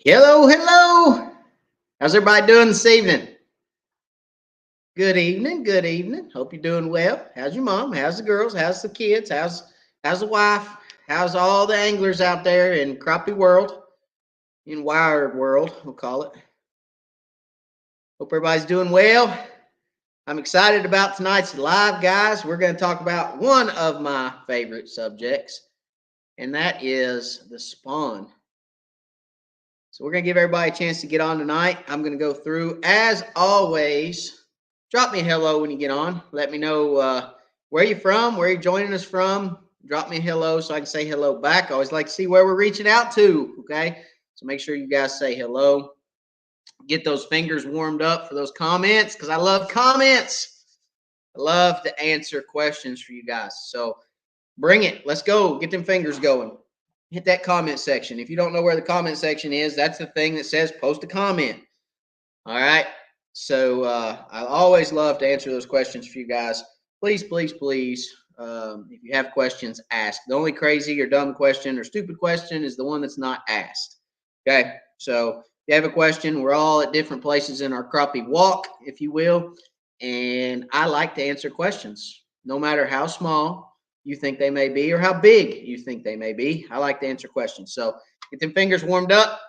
Hello, hello. How's everybody doing this evening? Good evening, good evening. Hope you're doing well. How's your mom? How's the girls? How's the kids? How's the wife? How's all the anglers out there in crappie world, in wired world, we'll call it. Hope everybody's doing well. I'm excited about tonight's live, guys. We're going to talk about one of my favorite subjects, and that is the spawn. So we're going to give everybody a chance to get on tonight. I'm going to go through, as always. Drop me a hello when you get on. Let me know where you're from, where you're joining us from. Drop me a hello so I can say hello back. I always like to see where we're reaching out to, okay? So make sure you guys say hello. Get those fingers warmed up for those comments because I love comments. I love to answer questions for you guys. So bring it. Let's go. Get them fingers going. Hit that comment section. If you don't know where the comment section is, that's the thing that says post a comment. All right. So I always love to answer those questions for you guys. Please, please, please, if you have questions, ask. The only crazy or dumb question or stupid question is the one that's not asked. Okay. So if you have a question, we're all at different places in our crappie walk, if you will. And I like to answer questions, no matter how small you think they may be or how big you think they may be. I like to answer questions. So get them fingers warmed up.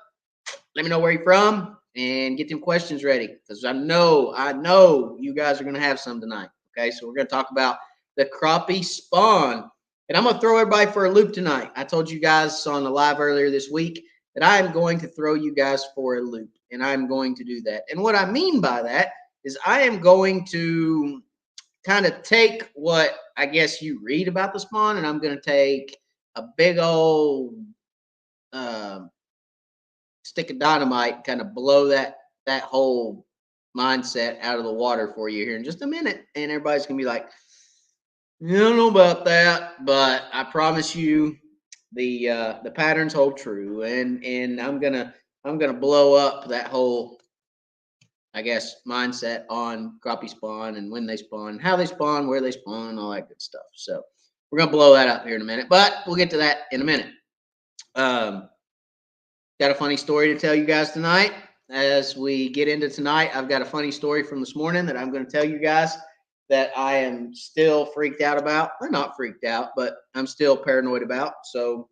Let me know where you're from and get them questions ready because I know you guys are going to have some tonight. Okay, so we're going to talk about the crappie spawn. And I'm going to throw everybody for a loop tonight. I told you guys on the live earlier this week that I am going to throw you guys for a loop, and I'm going to do that. And what I mean by that is I am going to kind of take what I guess you read about the spawn, and I'm going to take a big old stick of dynamite, kind of blow that whole mindset out of the water for you here in just a minute, and everybody's gonna be like, "I don't know about that," but I promise you, the patterns hold true, and I'm gonna blow up that whole, I guess, mindset on crappie spawn and when they spawn, how they spawn, where they spawn, all that good stuff. So we're gonna blow that up here in a minute, but we'll get to that in a minute. Um, Got a funny story to tell you guys tonight. As we get into tonight, I've got a funny story from this morning that I'm going to tell you guys that I am still freaked out about. Or not freaked out, but I'm still paranoid about. So I'll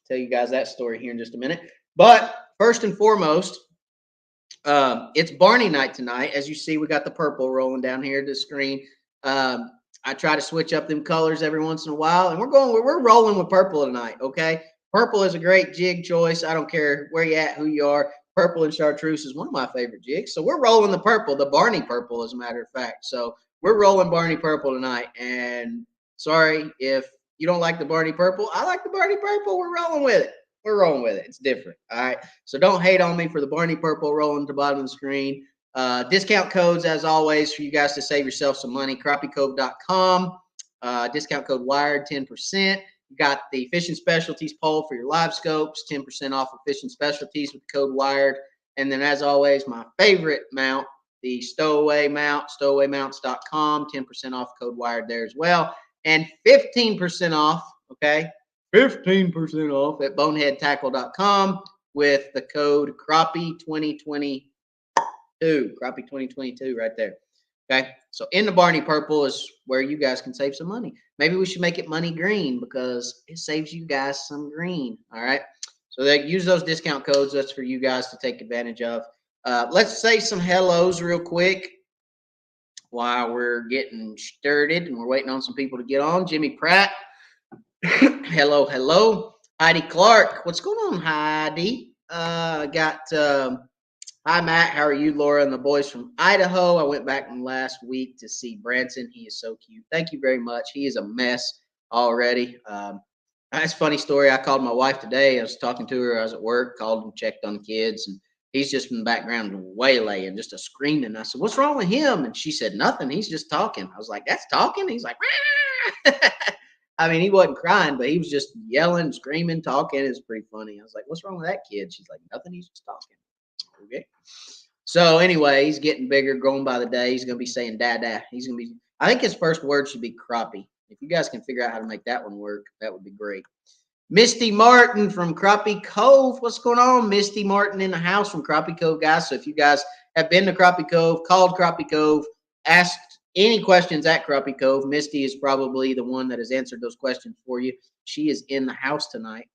tell you guys that story here in just a minute. But first and foremost, it's Barney night tonight. As you see, we got the purple rolling down here to the screen. I try to switch up them colors every once in a while, and we're rolling with purple tonight. Okay, purple is a great jig choice. I don't care where you at, who you are. Purple and chartreuse is one of my favorite jigs. So we're rolling the purple, the Barney purple, as a matter of fact. So we're rolling Barney purple tonight. And sorry if you don't like the Barney purple. I like the Barney purple. We're rolling with it. We're rolling with it. It's different. All right. So don't hate on me for the Barney purple rolling at the bottom of the screen. Discount codes, as always, for you guys to save yourself some money. CrappieCove.com. Discount code WIRED 10%. You got the fishing specialties poll for your live scopes, 10% off of fishing specialties with the code WIRED. And then, as always, my favorite mount, the stowaway mount, stowawaymounts.com, 10% off code WIRED there as well. And 15% off, okay? 15% off at boneheadtackle.com with the code Crappie2022. Crappie2022 right there. Okay. So in the Barney purple is where you guys can save some money. Maybe we should make it money green because it saves you guys some green. All right. So they use those discount codes. That's for you guys to take advantage of. Let's say some hellos real quick while we're getting started and we're waiting on some people to get on. Jimmy Pratt. Hello, hello. Heidi Clark. What's going on, Heidi? Got hi, Matt. How are you, Laura, and the boys from Idaho? I went back last week to see Branson. He is so cute. Thank you very much. He is a mess already. That's a funny story. I called my wife today. I was talking to her. I was at work, called and checked on the kids, and he's just in the background waylaying, just a screaming. I said, "What's wrong with him?" And she said, "Nothing. He's just talking." I was like, "That's talking?" He's like, I mean, he wasn't crying, but he was just yelling, screaming, talking. It's pretty funny. I was like, "What's wrong with that kid?" She's like, "Nothing. He's just talking." Okay. So anyway, he's getting bigger, growing by the day. He's going to be saying "dada." He's going to be. I think his first word should be crappie. If you guys can figure out how to make that one work, that would be great. Misty Martin from Crappie Cove. What's going on? Misty Martin in the house from Crappie Cove, guys. So if you guys have been to Crappie Cove, called Crappie Cove, asked any questions at Crappie Cove, Misty is probably the one that has answered those questions for you. She is in the house tonight.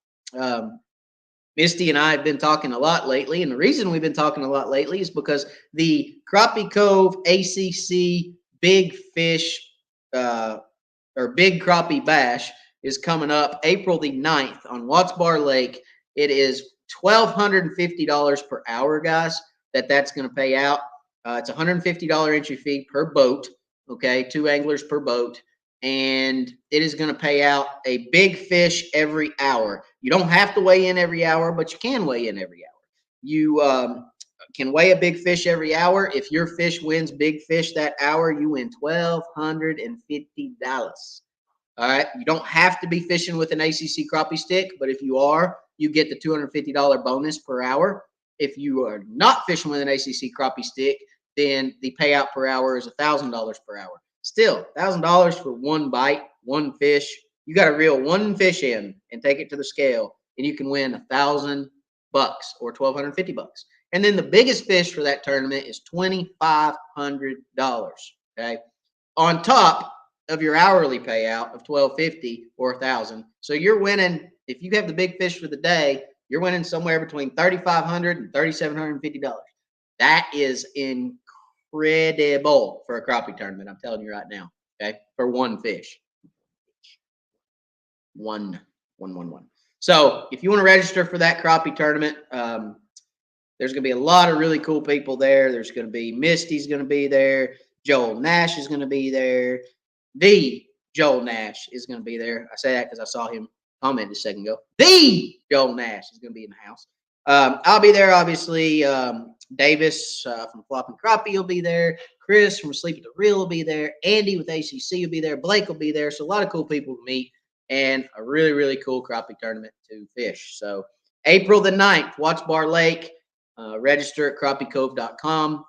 Misty and I have been talking a lot lately, and the reason we've been talking a lot lately is because the Crappie Cove ACC Big Fish or Big Crappie Bash is coming up April the 9th on Watts Bar Lake. It is $1,250 per hour, guys, that's going to pay out. It's a $150 entry fee per boat, okay, 2 anglers per boat, and it is going to pay out a big fish every hour. You don't have to weigh in every hour, but you can weigh in every hour. You can weigh a big fish every hour. If your fish wins big fish that hour, you win $1,250. All right. You don't have to be fishing with an ACC crappie stick, but if you are, you get the $250 bonus per hour. If you are not fishing with an ACC crappie stick, then the payout per hour is $1,000 per hour. Still, $1,000 for one bite, one fish. You got to reel one fish in and take it to the scale, and you can win $1,000 or $1,250. And then the biggest fish for that tournament is $2,500. Okay. On top of your hourly payout of $1,250 or $1,000. So you're winning, if you have the big fish for the day, you're winning somewhere between $3,500 and $3,750. That is incredible for a crappie tournament. I'm telling you right now. Okay, for one fish. One. So if you want to register for that crappie tournament, there's going to be a lot of really cool people there. There's going to be Misty's going to be there. Joel Nash is going to be there. The Joel Nash is going to be there. I say that because I saw him comment a second ago. The Joel Nash is going to be in the house. I'll be there, obviously. Davis from Flopping Crappie will be there. Chris from Sleep at the Reel will be there. Andy with ACC will be there. Blake will be there. So a lot of cool people to meet and a really, really cool crappie tournament to fish. So April the 9th, Watts Bar Lake. Register at crappiecove.com.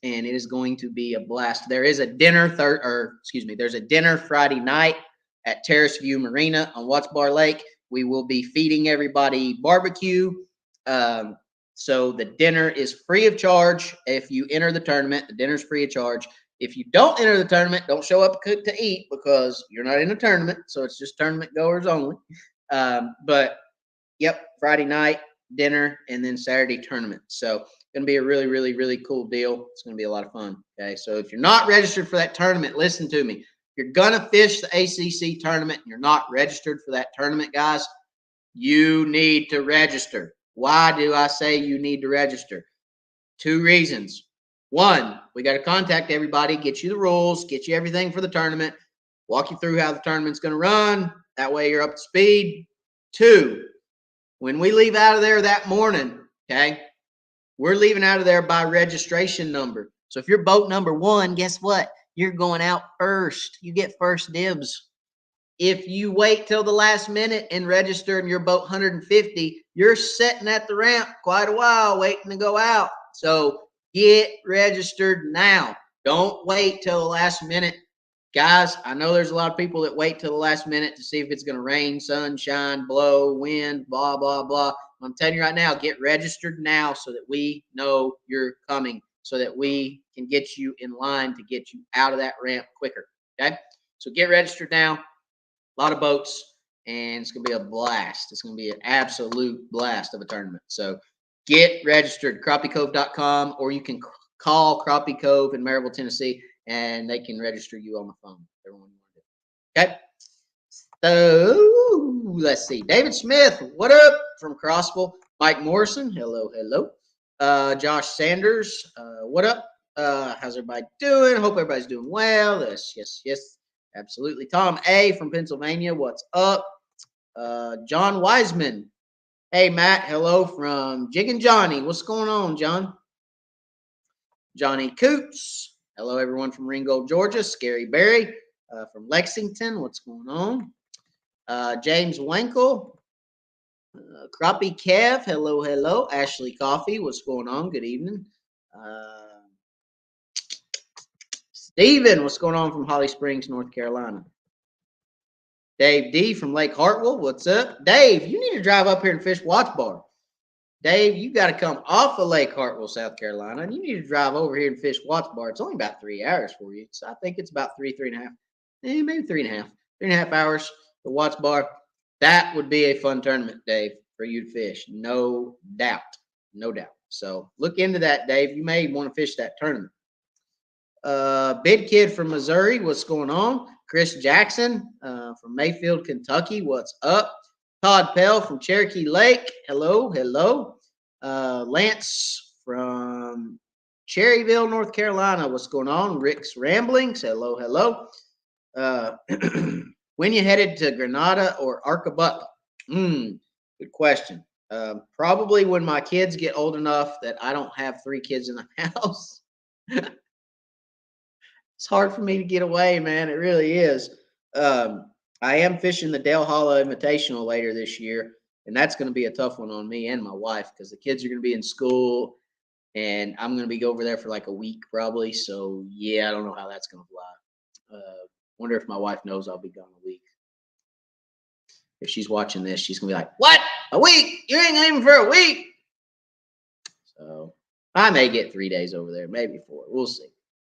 And it is going to be a blast. There is a dinner, there's a dinner Friday night at Terrace View Marina on Watts Bar Lake. We will be feeding everybody barbecue. So the dinner is free of charge. If you enter the tournament, the dinner's free of charge. If you don't enter the tournament, don't show up to eat because you're not in a tournament. So it's just tournament goers only. But yep, Friday night, dinner, and then Saturday tournament. So it's going to be a really, really, really cool deal. It's going to be a lot of fun. Okay, so if you're not registered for that tournament, listen to me. If you're going to fish the ACC tournament and you're not registered for that tournament, guys, you need to register. Why do I say you need to register? 2 reasons. 1, we got to contact everybody, get you the rules, get you everything for the tournament, walk you through how the tournament's going to run. That way you're up to speed. 2, when we leave out of there that morning, okay, we're leaving out of there by registration number. So if you're boat number 1, guess what? You're going out first. You get first dibs. If you wait till the last minute and register in your boat 150, you're sitting at the ramp quite a while waiting to go out. So get registered now. Don't wait till the last minute. Guys, I know there's a lot of people that wait till the last minute to see if it's going to rain, sunshine, blow, wind, blah, blah, blah. I'm telling you right now, get registered now so that we know you're coming, so that we can get you in line to get you out of that ramp quicker. Okay? So get registered now. A lot of boats, and it's going to be a blast. It's going to be an absolute blast of a tournament. So get registered, crappiecove.com, or you can call Crappie Cove in Maryville, Tennessee, and they can register you on the phone. Everyone you want to do. Okay. So let's see. David Smith, what up from Crossville? Mike Morrison, hello, hello. Josh Sanders, what up? How's everybody doing? Hope everybody's doing well. Yes. Absolutely. Tom A from Pennsylvania, what's up? John Wiseman. Hey, Matt, hello from Jig and Johnny. What's going on, John? Johnny Coots. Hello, everyone from Ringgold, Georgia. Scary Barry from Lexington. What's going on? James Wankel. Crappie Kev. Hello, hello. Ashley Coffee. What's going on? Good evening. Steven, what's going on from Holly Springs, North Carolina? Dave D from Lake Hartwell, what's up? Dave, you need to drive up here and fish Watts Bar. Dave, you got to come off of Lake Hartwell, South Carolina, and you need to drive over here and fish Watts Bar. It's only about 3 hours for you. So I think it's about three and a half, maybe 3.5, 3.5 hours. The Watts Bar. That would be a fun tournament, Dave, for you to fish. No doubt. No doubt. So look into that, Dave. You may want to fish that tournament. Big Kid from Missouri, what's going on? Chris Jackson from Mayfield, Kentucky, what's up? Todd Pell from Cherokee Lake, hello, hello. Lance from Cherryville, North Carolina, what's going on? Rick's Ramblings, hello, hello. When you headed to Grenada or Arcabutla? Good question. Probably when my kids get old enough that I don't have 3 kids in the house. It's hard for me to get away, man. It really is. I am fishing the Dale Hollow Invitational later this year, and that's going to be a tough one on me and my wife because the kids are going to be in school, and I'm going to be over there for like a week probably. So yeah, I don't know how that's going to fly. Wonder if my wife knows I'll be gone a week. If she's watching this, she's going to be like, "What? A week? You ain't leaving for a week?" So I may get 3 days over there, maybe 4. We'll see.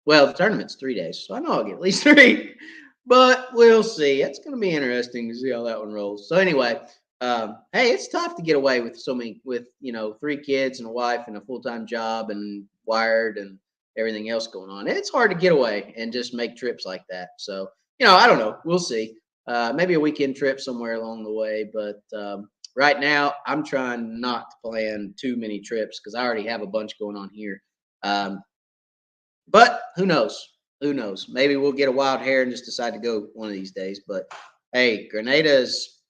Well, the tournament's 3 days, so I know I'll get at least 3, but we'll see. It's going to be interesting to see how that one rolls. So anyway, hey, it's tough to get away with with 3 kids and a wife and a full-time job and wired and everything else going on. It's hard to get away and just make trips like that. So, I don't know. We'll see. Maybe a weekend trip somewhere along the way, but right now I'm trying not to plan too many trips because I already have a bunch going on here. But who knows? Who knows? Maybe we'll get a wild hair and just decide to go one of these days. But hey, Grenada is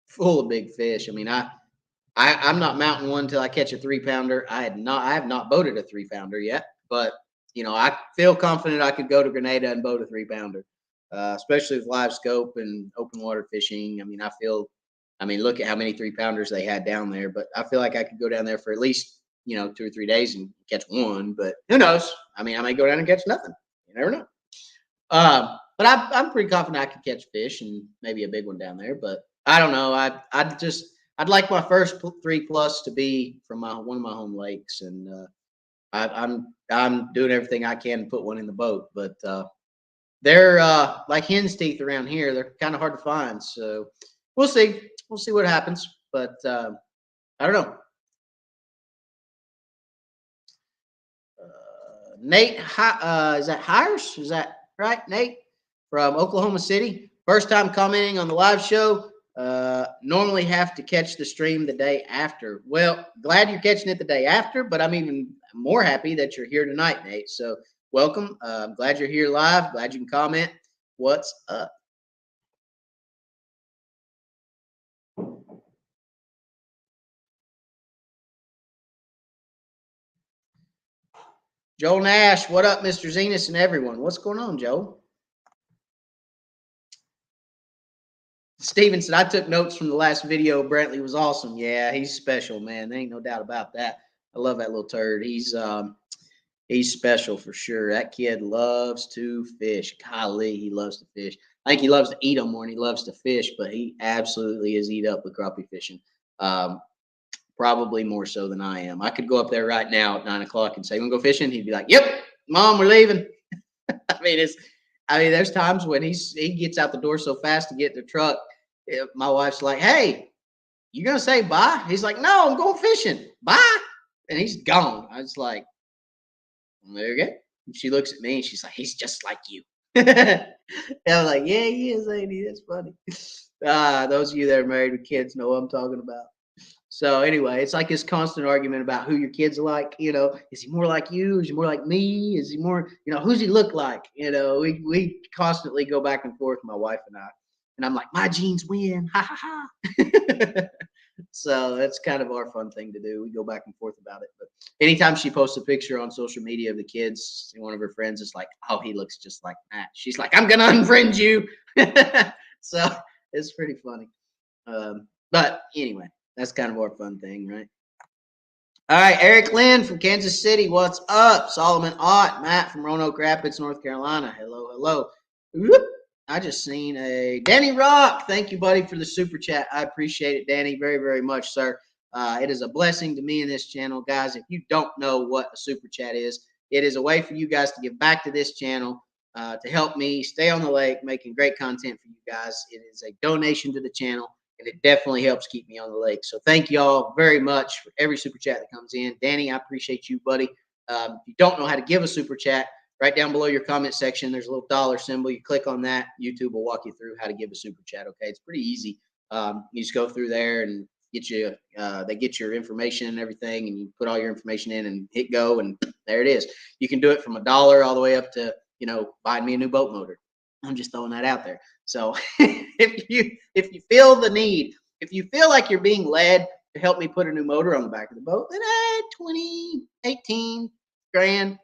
full of big fish. I mean, I'm not mounting one until I catch a 3-pounder. I have not boated a 3-pounder yet, but I feel confident I could go to Grenada and boat a 3-pounder, especially with LiveScope and open water fishing. I mean, look at how many 3-pounders they had down there. But I feel like I could go down there for at least 2 or 3 days and catch one, but who knows? I mean, I may go down and catch nothing. You never know. But I'm pretty confident I could catch fish and maybe a big one down there. But I don't know. I'd like my first 3+ to be from one of my home lakes, and I'm doing everything I can to put one in the boat. But they're like hen's teeth around here. They're kind of hard to find. So we'll see. We'll see what happens. But I don't know. Nate, is that Hires? Is that right, Nate? From Oklahoma City. First time commenting on the live show. Normally have to catch the stream the day after. Well, glad you're catching it the day after, but I'm even more happy that you're here tonight, Nate. So welcome. I'm glad you're here live. Glad you can comment. What's up? Joel Nash, what up, Mr. Zenas and everyone? What's going on, Joel? Steven said, I took notes from the last video. Brantley was awesome. Yeah, he's special, man. There ain't no doubt about that. I love that little turd. He's special for sure. That kid loves to fish. Golly, he loves to fish. I think he loves to eat them more than he loves to fish, but he absolutely is eat up with crappie fishing. Probably more so than I am. I could go up there right now at 9 o'clock and say, "We'll go fishing." He'd be like, "Yep, Mom, we're leaving." I mean, there's times when he gets out the door so fast to get in the truck. My wife's like, "Hey, you gonna say bye?" He's like, "No, I'm going fishing. Bye," and he's gone. I was like, "There you go." And she looks at me and she's like, "He's just like you." And I'm like, "Yeah, he is, ain't he? That's funny." Those of you that are married with kids know what I'm talking about. So anyway, it's like this constant argument about who your kids are like. Is he more like you? Is he more like me? Is he more, who's he look like? We constantly go back and forth, my wife and I. And I'm like, my genes win. Ha ha ha. So that's kind of our fun thing to do. We go back and forth about it. But anytime she posts a picture on social media of the kids, one of her friends is like, "Oh, he looks just like that." She's like, "I'm going to unfriend you." So it's pretty funny. But anyway. That's kind of our fun thing, right? All right, Eric Lynn from Kansas City, what's up? Solomon Ott, Matt from Roanoke Rapids, North Carolina. Hello, hello. Whoop. I just seen a Danny Rock. Thank you, buddy, for the super chat. I appreciate it, Danny, very, very much, sir. It is a blessing to me in this channel, guys. If you don't know what a super chat is, it is a way for you guys to give back to this channel to help me stay on the lake, making great content for you guys. It is a donation to the channel, and it definitely helps keep me on the lake. So thank you all very much for every super chat that comes in. Danny, I appreciate you, buddy. If you don't know how to give a super chat, right down below your comment section, there's a little dollar symbol. You click on that. YouTube will walk you through how to give a super chat. Okay, it's pretty easy. You just go through there and get you. They get your information and everything, and you put all your information in and hit go, and there it is. You can do it from $1 all the way up to buying me a new boat motor. I'm just throwing that out there. So if you feel the need, if you feel like you're being led to help me put a new motor on the back of the boat, then 20, 18 grand,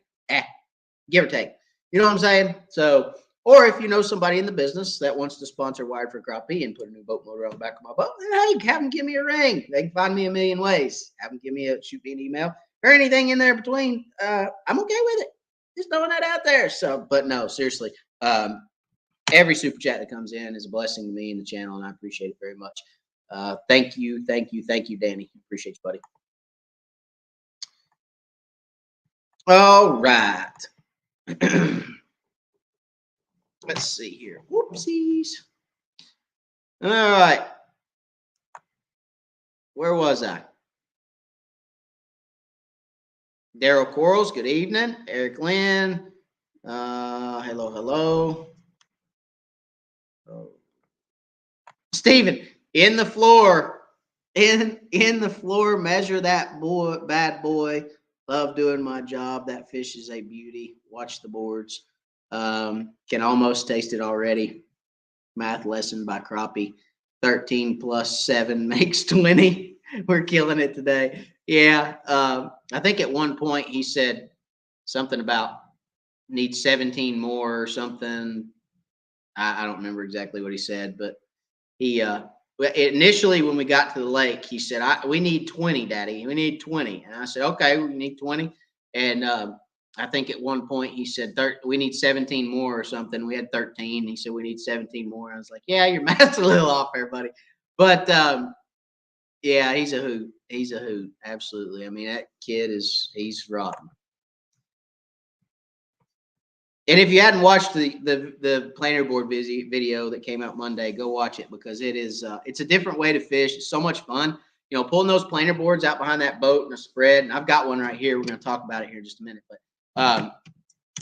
give or take. You know what I'm saying? So, or if you know somebody in the business that wants to sponsor Wired for Crappie and put a new boat motor on the back of my boat, then hey, have them give me a ring. They can find me a million ways. Have them shoot me an email or anything in there between. I'm okay with it. Just throwing that out there. So, but no, seriously, every super chat that comes in is a blessing to me and the channel, and I appreciate it very much. Thank you, Danny. Appreciate you, buddy. All right. Let's see here. Whoopsies. All right. Where was I? Daryl Quarles, good evening. Eric Lynn. Hello. Oh. Stephen, in the floor. In the floor, measure that boy, bad boy. Love doing my job. That fish is a beauty. Watch the boards. Can almost taste it already. Math lesson by Crappie. 13 plus 7 makes 20. We're killing it today. Yeah. I think at one point he said something about need 17 more or something. I don't remember exactly what he said, but he initially when we got to the lake, he said, we need 20, Daddy. We need 20. And I said, okay, we need 20. And I think at one point he said, we need 17 more or something. We had 13. He said, we need 17 more. I was like, yeah, your math's a little off there, buddy. But yeah, he's a hoot. He's a hoot. Absolutely. I mean, that kid he's rotten. And if you hadn't watched the planer board video that came out Monday, go watch it because it's a different way to fish. It's so much fun. Pulling those planer boards out behind that boat and a spread. And I've got one right here. We're going to talk about it here in just a minute. But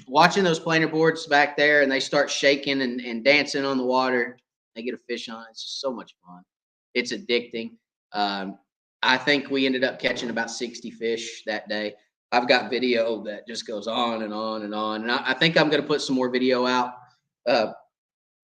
watching those planer boards back there and they start shaking and dancing on the water, they get a fish on. It's just so much fun. It's addicting. I think we ended up catching about 60 fish that day. I've got video that just goes on and on and on. And I think I'm going to put some more video out of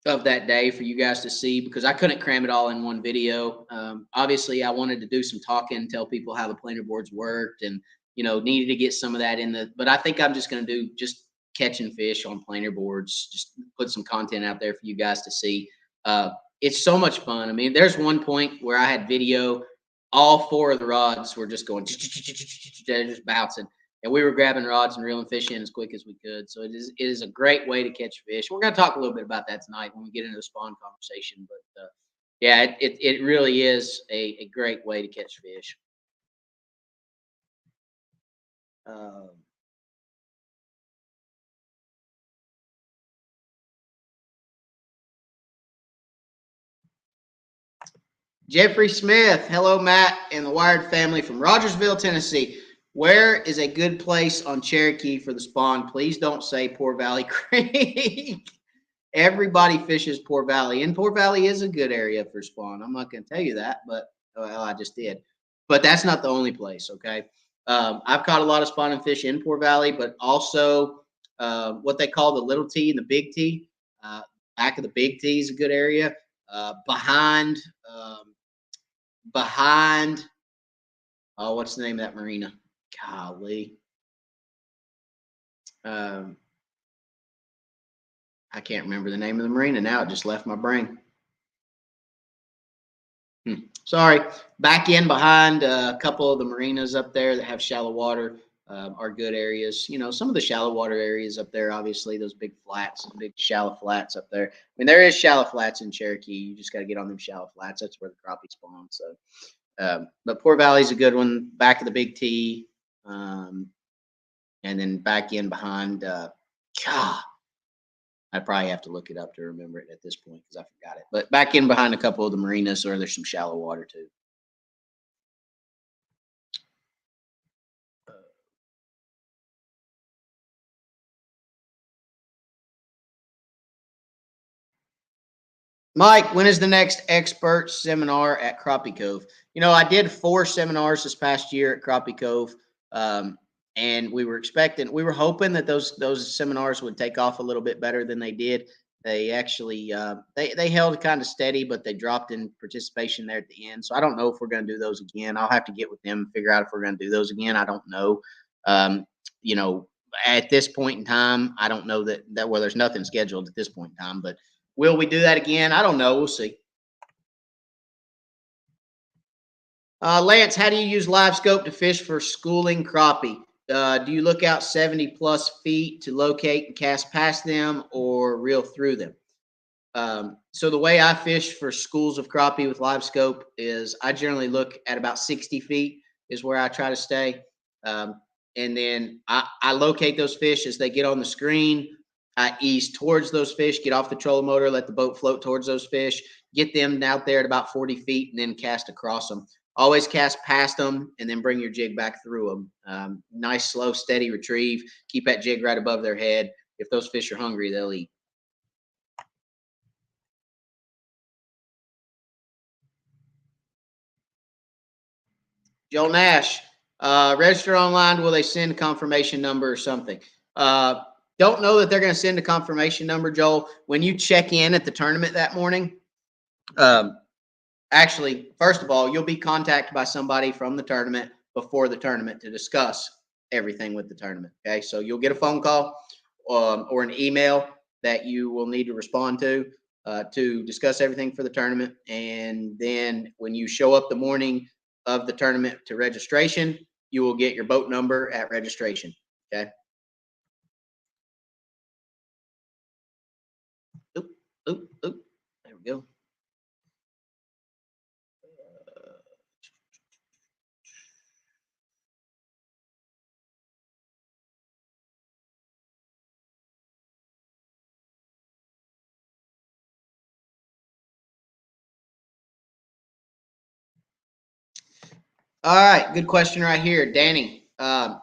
that day for you guys to see because I couldn't cram it all in one video. Obviously, I wanted to do some talking, tell people how the planer boards worked and, needed to get some of that but I think I'm just going to do just catching fish on planer boards, just put some content out there for you guys to see. It's so much fun. I mean, there's one point where I had video. All 4 of the rods were just going, just bouncing. And we were grabbing rods and reeling fish in as quick as we could. So it is a great way to catch fish. We're going to talk a little bit about that tonight when we get into the spawn conversation. But yeah, it really is a great way to catch fish. Jeffrey Smith. Hello, Matt and the Wired family from Rogersville, Tennessee. Where is a good place on Cherokee for the spawn? Please don't say Poor Valley Creek. Everybody fishes Poor Valley, and Poor Valley is a good area for spawn. I'm not going to tell you that, but well, I just did. But that's not the only place, okay? I've caught a lot of spawning fish in Poor Valley, but also what they call the Little T and the Big T. Back of the Big T is a good area. Behind, oh, what's the name of that marina? Golly. I can't remember the name of the marina now. It just left my brain. Sorry. Back in behind a couple of the marinas up there that have shallow water. are good areas. You know, some of the shallow water areas up there, obviously, those big flats, big shallow flats up there. I mean, there is shallow flats in Cherokee. You just got to get on them shallow flats. That's where the crappie spawn. So, but Poor Valley's a good one. Back of the Big T, and then back in behind. God, I probably have to look it up to remember it at this point because I forgot it. But back in behind a couple of the marinas, or there's some shallow water too. Mike, when is the next expert seminar at Crappie Cove? You know, I did 4 seminars this past year at Crappie Cove, and we were hoping that those seminars would take off a little bit better than they did. They actually they held kind of steady, but they dropped in participation there at the end. So I don't know if we're going to do those again. I'll have to get with them and figure out if we're going to do those again. I don't know. Um, you know, at this point in time, I don't know that well, there's nothing scheduled at this point in time, but will we do that again? I don't know. We'll see. Lance, how do you use LiveScope to fish for schooling crappie? Do you look out 70 plus feet to locate and cast past them or reel through them? So the way I fish for schools of crappie with LiveScope is I generally look at about 60 feet is where I try to stay. And then I locate those fish as they get on the screen. I ease towards those fish, get off the trolling motor, let the boat float towards those fish, get them out there at about 40 feet, and then cast across them. Always cast past them and then bring your jig back through them. Nice, slow, steady retrieve. Keep that jig right above their head. If those fish are hungry, they'll eat. Joe Nash, register online. Will they send a confirmation number or something? Don't know that they're going to send a confirmation number, Joel. When you check in at the tournament that morning, um, actually, first of all, you'll be contacted by somebody from the tournament before the tournament to discuss everything with the tournament. Okay, so you'll get a phone call or an email that you will need to respond to discuss everything for the tournament. And then when you show up the morning of the tournament to registration, you will get your boat number at registration. Okay. Oop, oop, oop. There we go. All right, good question right here, Danny.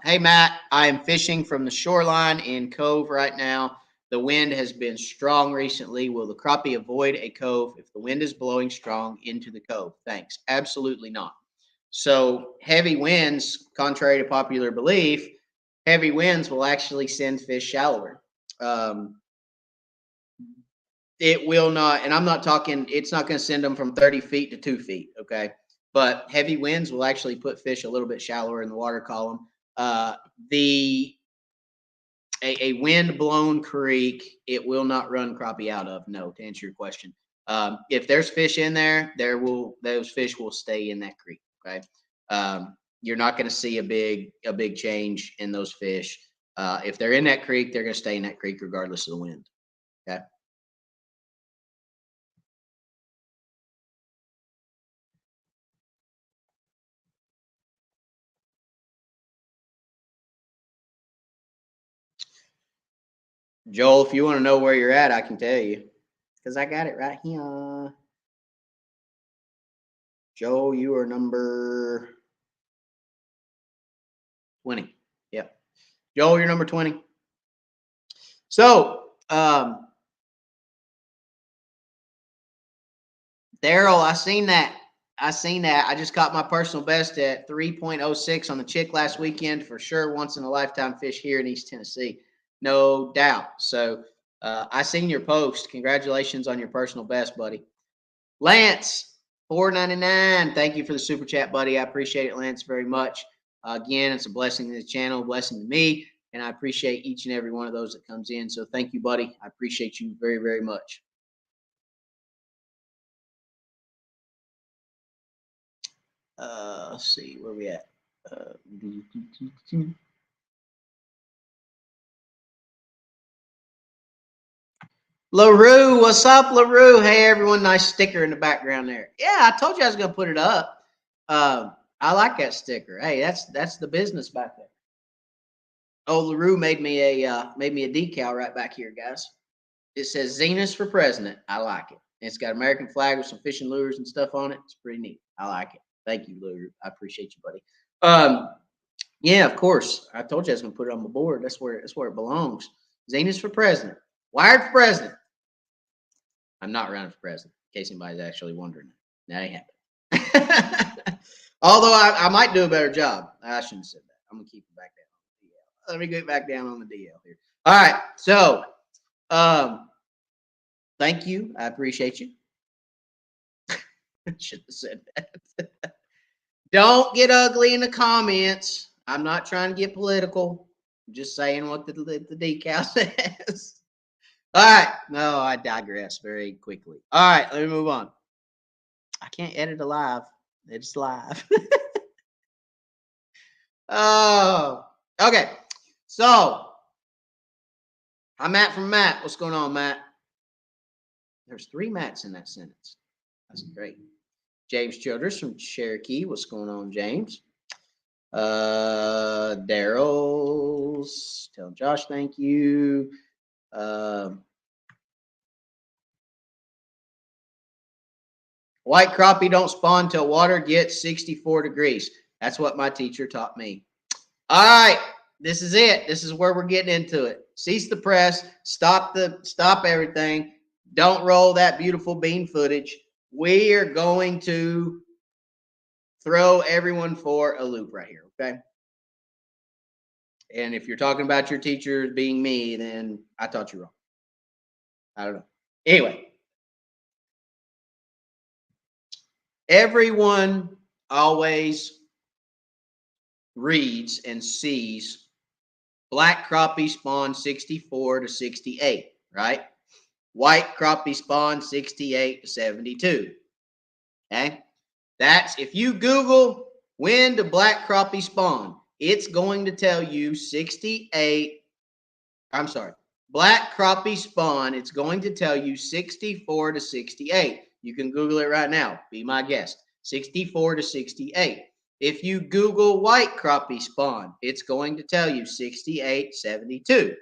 Hey Matt, I am fishing from the shoreline in Cove right now. The wind has been strong recently. Will the crappie avoid a cove if the wind is blowing strong into the cove? Thanks. Absolutely not. So heavy winds, contrary to popular belief, heavy winds will actually send fish shallower. Um, it will not, and I'm not talking, it's not going to send them from 30 feet to 2 feet. Okay. But heavy winds will actually put fish a little bit shallower in the water column. Uh, the a wind blown creek, it will not run crappie out of. No, to answer your question, if there's fish in there, those fish will stay in that creek. Okay, you're not going to see a big change in those fish. If they're in that creek, they're going to stay in that creek regardless of the wind. Okay. Joel, if you want to know where you're at, I can tell you because I got it right here. Joel, you are number 20. Yep. Joel, you're number 20. So, Daryl, I seen that. I seen that. I just caught my personal best at 3.06 on the chick last weekend for sure. Once in a lifetime fish here in East Tennessee, no doubt. So I seen your post. Congratulations on your personal best, buddy. Lance, 4.99. Thank you for the super chat, buddy. I appreciate it, Lance, very much. Again, it's a blessing to the channel, a blessing to me, and I appreciate each and every one of those that comes in. So thank you, buddy. I appreciate you very, very much. Let's see where we at. LaRue, what's up, LaRue? Hey, everyone, nice sticker in the background there. Yeah, I told you I was going to put it up. I like that sticker. Hey, that's the business back there. Oh, LaRue made me a decal right back here, guys. It says Zenas for president. I like it. And it's got American flag with some fishing lures and stuff on it. It's pretty neat. I like it. Thank you, LaRue. I appreciate you, buddy. Yeah, of course. I told you I was going to put it on my board. That's where it belongs. Zenas for president. Wired for president. I'm not running for president, in case anybody's actually wondering. That ain't happening. Although I might do a better job. I shouldn't have said that. I'm gonna keep it back down on the DL. Let me get back down on the DL here. All right. So thank you. I appreciate you. Should have said that. Don't get ugly in the comments. I'm not trying to get political. I'm just saying what the decal says. All right. No, I digress very quickly. All right, let me move on. I can't edit a live. It's live. Oh, okay. So I'm Matt from Matt. What's going on, Matt? There's 3 Matts in that sentence. That's great. James Childress from Cherokee. What's going on, James? Daryl's telling Josh thank you. White crappie don't spawn till water gets 64 degrees. That's what my teacher taught me. All right, this is it. This is where we're getting into it. Cease the press. Stop everything. Don't roll that beautiful bean footage. We are going to throw everyone for a loop right here, okay? And if you're talking about your teacher being me, then I taught you wrong. I don't know. Anyway, everyone always reads and sees black crappie spawn 64 to 68, right? White crappie spawn 68 to 72. Okay? That's if you Google when do black crappie spawn, it's going to tell you 68. I'm sorry. Black crappie spawn, it's going to tell you 64 to 68. You can Google it right now. Be my guest. 64 to 68. If you Google white crappie spawn, it's going to tell you 68, 72.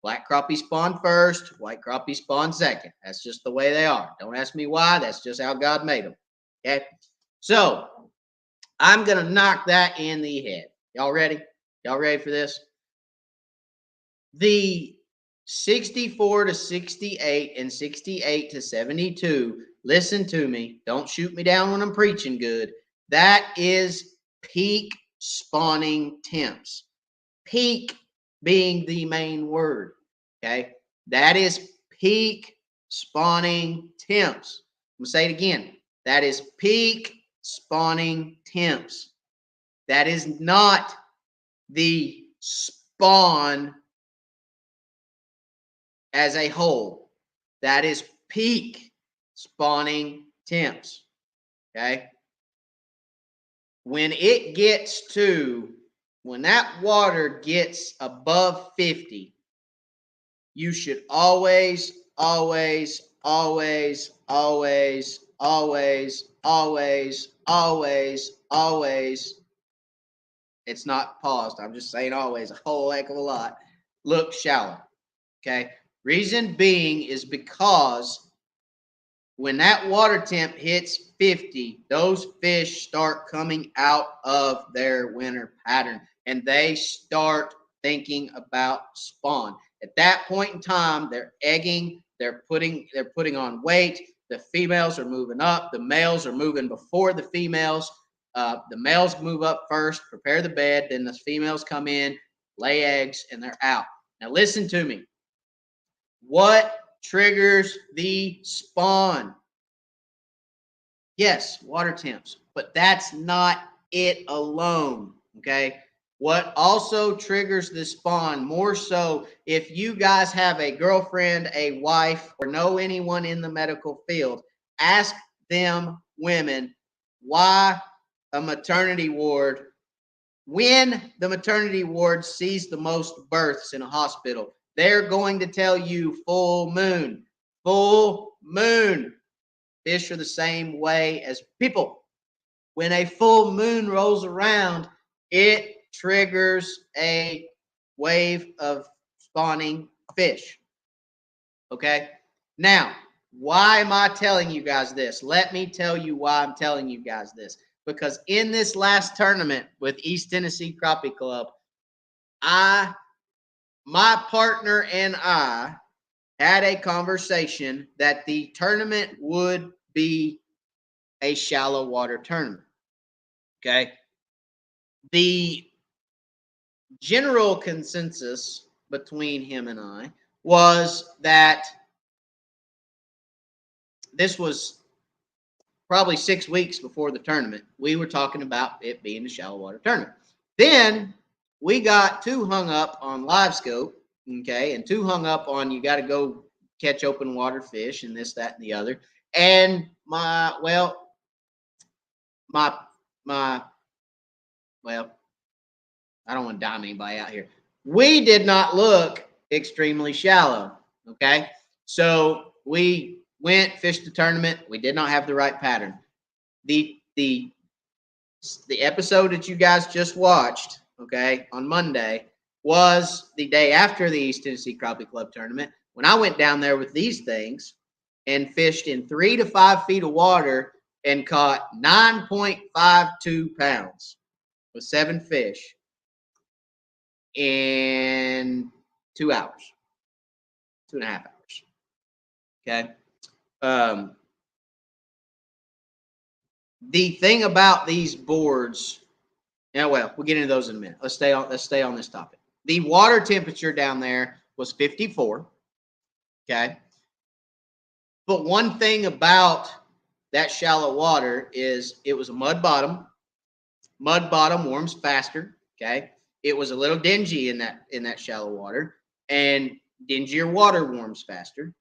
Black crappie spawn first, white crappie spawn second. That's just the way they are. Don't ask me why. That's just how God made them. Okay? So, I'm going to knock that in the head. Y'all ready? Y'all ready for this? The 64 to 68 and 68 to 72, listen to me. Don't shoot me down when I'm preaching good. That is peak spawning temps. Peak being the main word. Okay. That is peak spawning temps. I'm going to say it again. That is peak spawning temps. That is not the spawn as a whole. That is peak spawning temps. Okay. When that water gets above 50, you should always, always, always, always, always, always, always, always. It's not paused. I'm just saying always a whole heck of a lot. Look shallow. Okay. Reason being is because when that water temp hits 50, those fish start coming out of their winter pattern and they start thinking about spawn. At that point in time, they're egging, they're putting on weight. The females are moving up. The males are moving before the females. The males move up first, prepare the bed. Then the females come in, lay eggs, and they're out. Now listen to me. What triggers the spawn? Yes, water temps, but that's not it alone, okay? What also triggers the spawn, more so if you guys have a girlfriend, a wife, or know anyone in the medical field, ask them women why a maternity ward, when the maternity ward sees the most births in a hospital, they're going to tell you full moon. Full moon. Fish are the same way as people. When a full moon rolls around, it triggers a wave of spawning fish. Okay. Now, why am I telling you guys this? Let me tell you why I'm telling you guys this. Because in this last tournament with East Tennessee Crappie Club, my partner and I had a conversation that the tournament would be a shallow water tournament. Okay. The general consensus between him and I was that this was probably 6 weeks before the tournament. We were talking about it being a shallow water tournament. Then we got too hung up on LiveScope, okay, and too hung up on you got to go catch open water fish and this, that, and the other. And my I don't want to dime anybody out here. We did not look extremely shallow. Okay. So we went, fished the tournament. We did not have the right pattern. The episode that you guys just watched, okay, on Monday was the day after the East Tennessee Crappie Club tournament when I went down there with these things and fished in 3 to 5 feet of water and caught 9.52 pounds with 7 fish in 2 hours, 2.5 hours. Okay. The thing about these boards, yeah, well, we'll get into those in a minute. Let's stay on this topic. The water temperature down there was 54. Okay. But one thing about that shallow water is it was a mud bottom. Mud bottom warms faster. Okay. It was a little dingy in that shallow water, and dingier water warms faster.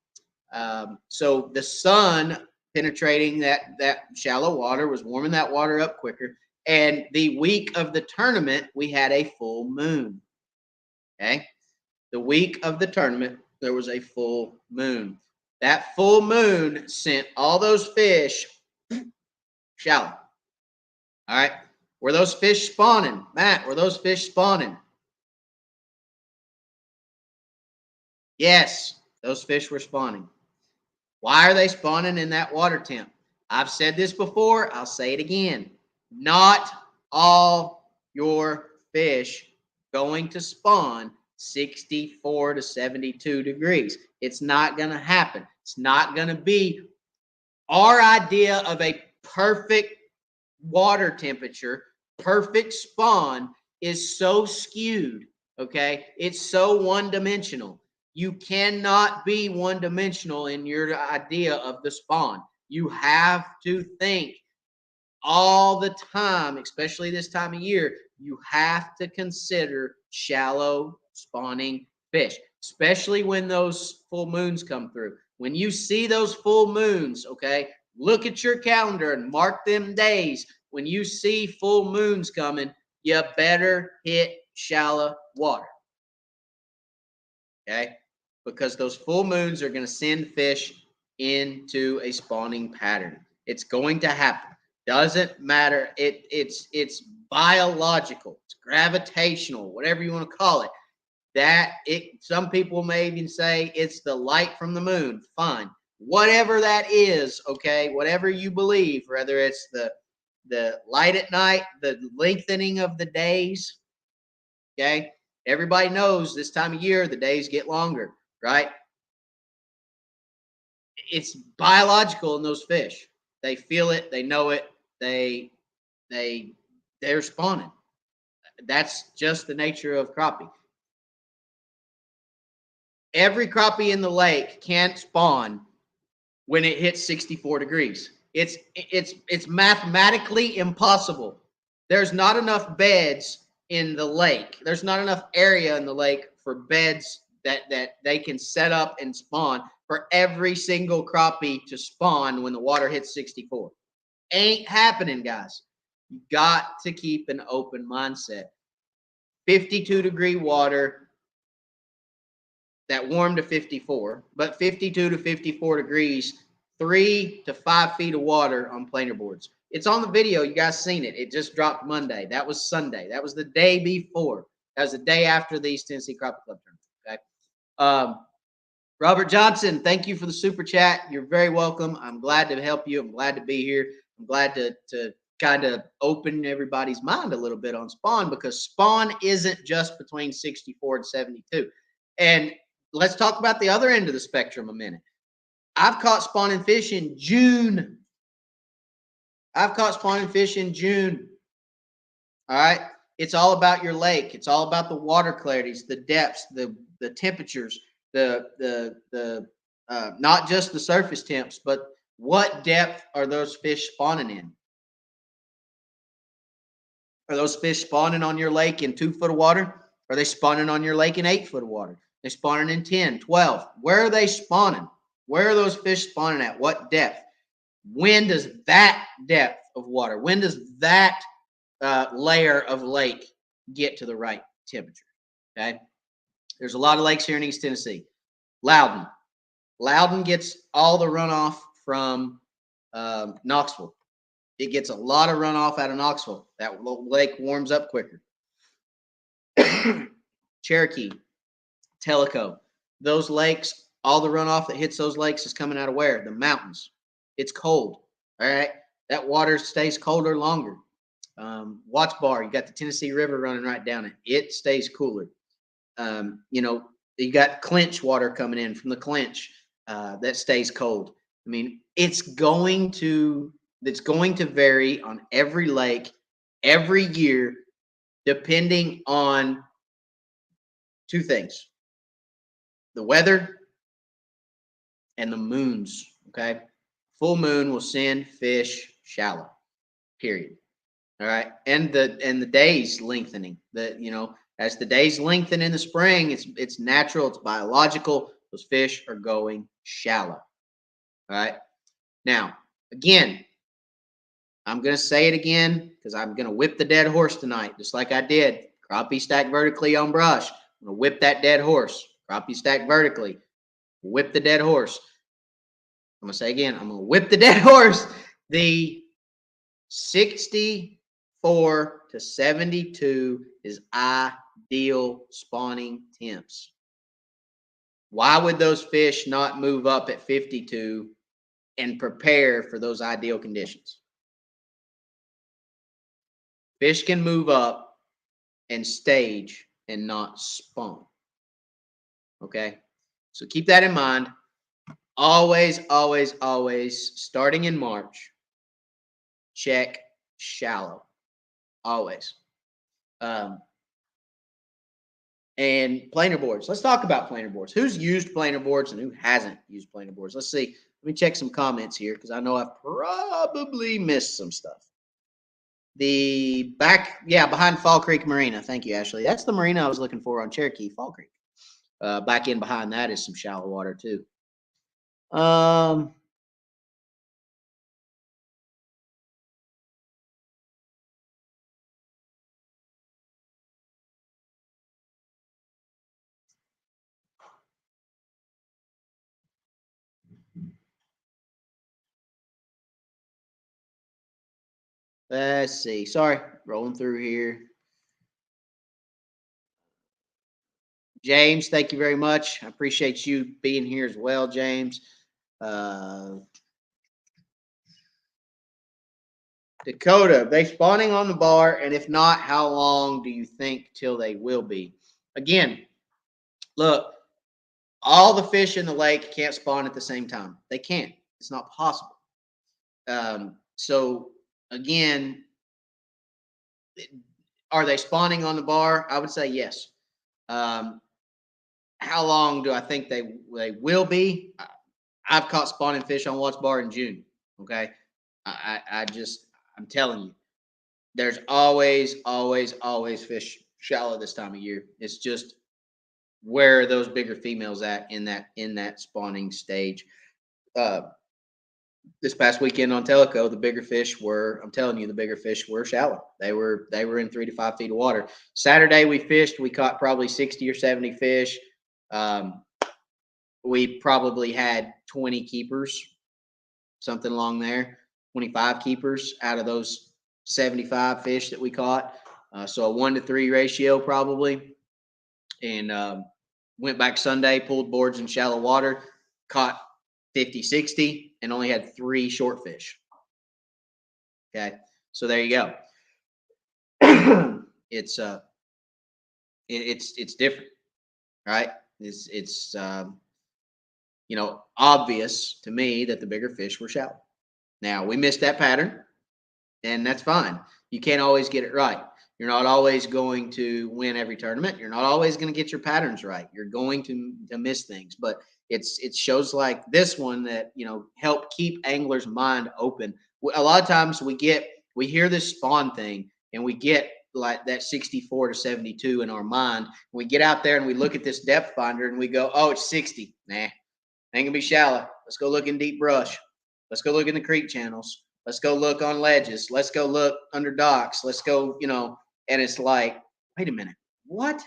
So the sun penetrating that shallow water was warming that water up quicker. And the week of the tournament, we had a full moon. Okay. The week of the tournament, there was a full moon. That full moon sent all those fish shallow. All right. Were those fish spawning? Matt, were those fish spawning? Yes, those fish were spawning. Why are they spawning in that water temp? I've said this before. I'll say it again. Not all your fish going to spawn 64 to 72 degrees. It's not going to happen. It's not going to be our idea of a perfect water temperature, perfect spawn is so skewed. Okay. It's so one-dimensional. You cannot be one-dimensional in your idea of the spawn. You have to think all the time, especially this time of year. You have to consider shallow spawning fish, especially when those full moons come through. When you see those full moons, okay, look at your calendar and mark them days. When you see full moons coming, you better hit shallow water. Okay, because those full moons are going to send fish into a spawning pattern. It's going to happen. Doesn't matter. It's biological. It's gravitational. Whatever you want to call it. Some people may even say it's the light from the moon. Fine, whatever that is. Okay, whatever you believe, whether it's the light at night, the lengthening of the days. Okay. Everybody knows this time of year, the days get longer, right? It's biological in those fish. They feel it. They know it. They're spawning. That's just the nature of crappie. Every crappie in the lake can't spawn when it hits 64 degrees. It's mathematically impossible. There's not enough beds in the lake. There's not enough area in the lake for beds that they can set up and spawn for every single crappie to spawn when the water hits 64. Ain't happening, guys. You got to keep an open mindset. 52-degree water, that warm to 54, but 52 to 54 degrees, 3 to 5 feet of water on planer boards. It's on the video. You guys seen it. It just dropped Monday. That was Sunday. That was the day before. That was the day after the East Tennessee Crappie Club tournament. Okay. Robert Johnson, thank you for the super chat. You're very welcome. I'm glad to help you. I'm glad to be here. I'm glad to kind of open everybody's mind a little bit on spawn, because spawn isn't just between 64 and 72. And let's talk about the other end of the spectrum a minute. I've caught spawning fish in June. All right. It's all about your lake. It's all about the water clarities, the depths, the temperatures, the not just the surface temps, but what depth are those fish spawning in? Are those fish spawning on your lake in 2 foot of water? Are they spawning on your lake in 8 foot of water? They're spawning in 10, 12. Where are they spawning? Where are those fish spawning at? What depth? When does that depth of water, when does that layer of lake get to the right temperature? Okay. There's a lot of lakes here in East Tennessee. Loudon. Loudon gets all the runoff from Knoxville. It gets a lot of runoff out of Knoxville. That lake warms up quicker. Cherokee, Tellico, those lakes, all the runoff that hits those lakes is coming out of where? The mountains. It's cold. All right. That water stays colder longer. Watts Bar, you got the Tennessee River running right down it. It stays cooler. You got Clinch water coming in from the Clinch that stays cold. I mean, it's going to vary on every lake every year, depending on 2 things: the weather and the moons. Okay. Full moon will send fish shallow, period. All right. And the days lengthening. As the days lengthen in the spring, it's natural, it's biological. Those fish are going shallow. All right. Now, again, I'm going to say it again because I'm going to whip the dead horse tonight, just like I did. Crappie stacked vertically on brush. I'm going to whip that dead horse. Crappie stacked vertically. Whip the dead horse. I'm going to say again, I'm going to whip the dead horse. The 64 to 72 is ideal spawning temps. Why would those fish not move up at 52 and prepare for those ideal conditions? Fish can move up and stage and not spawn. Okay? So keep that in mind. Always, always, always, starting in March, check shallow. Always. And planer boards. Let's talk about planer boards. Who's used planer boards and who hasn't used planer boards? Let's see. Let me check some comments here because I know I've probably missed some stuff. The back, behind Fall Creek Marina. Thank you, Ashley. That's the marina I was looking for on Cherokee, Fall Creek. Back in behind that is some shallow water too. Let's see. Sorry, rolling through here. James, thank you very much. I appreciate you being here as well, James. Dakota, they spawning on the bar, and if not, how long do you think till they will be? Again, look, all the fish in the lake can't spawn at the same time. They can't. It's not possible. So again, are they spawning on the bar? I would say yes. How long do I think they will be? I've caught spawning fish on Watts Bar in June. Okay, I'm telling you, there's always, always, always fish shallow this time of year. It's just where are those bigger females at in that spawning stage. This past weekend on Tellico, the bigger fish were, I'm telling you, the bigger fish were shallow. They were in 3 to 5 feet of water. Saturday we fished, we caught probably 60 or 70 fish. we probably had 20 keepers, something along there, 25 keepers out of those 75 fish that we caught. So a 1-to-3 ratio probably. And went back Sunday, pulled boards in shallow water, caught 50, 60, and only had 3 short fish. Okay. So there you go. It's different, right? It's obvious to me that the bigger fish were shallow. Now we missed that pattern, and that's fine. You can't always get it right. You're not always going to win every tournament. You're not always going to get your patterns right. You're going to miss things, but it shows like this one that help keep anglers' mind open. A lot of times we hear this spawn thing, and we get like that 64 to 72 in our mind. We get out there and we look at this depth finder and we go, oh, it's 60. Nah, ain't gonna be shallow. Let's go look in deep brush. Let's go look in the creek channels. Let's go look on ledges. Let's go look under docks. Let's go, and it's like, wait a minute, what?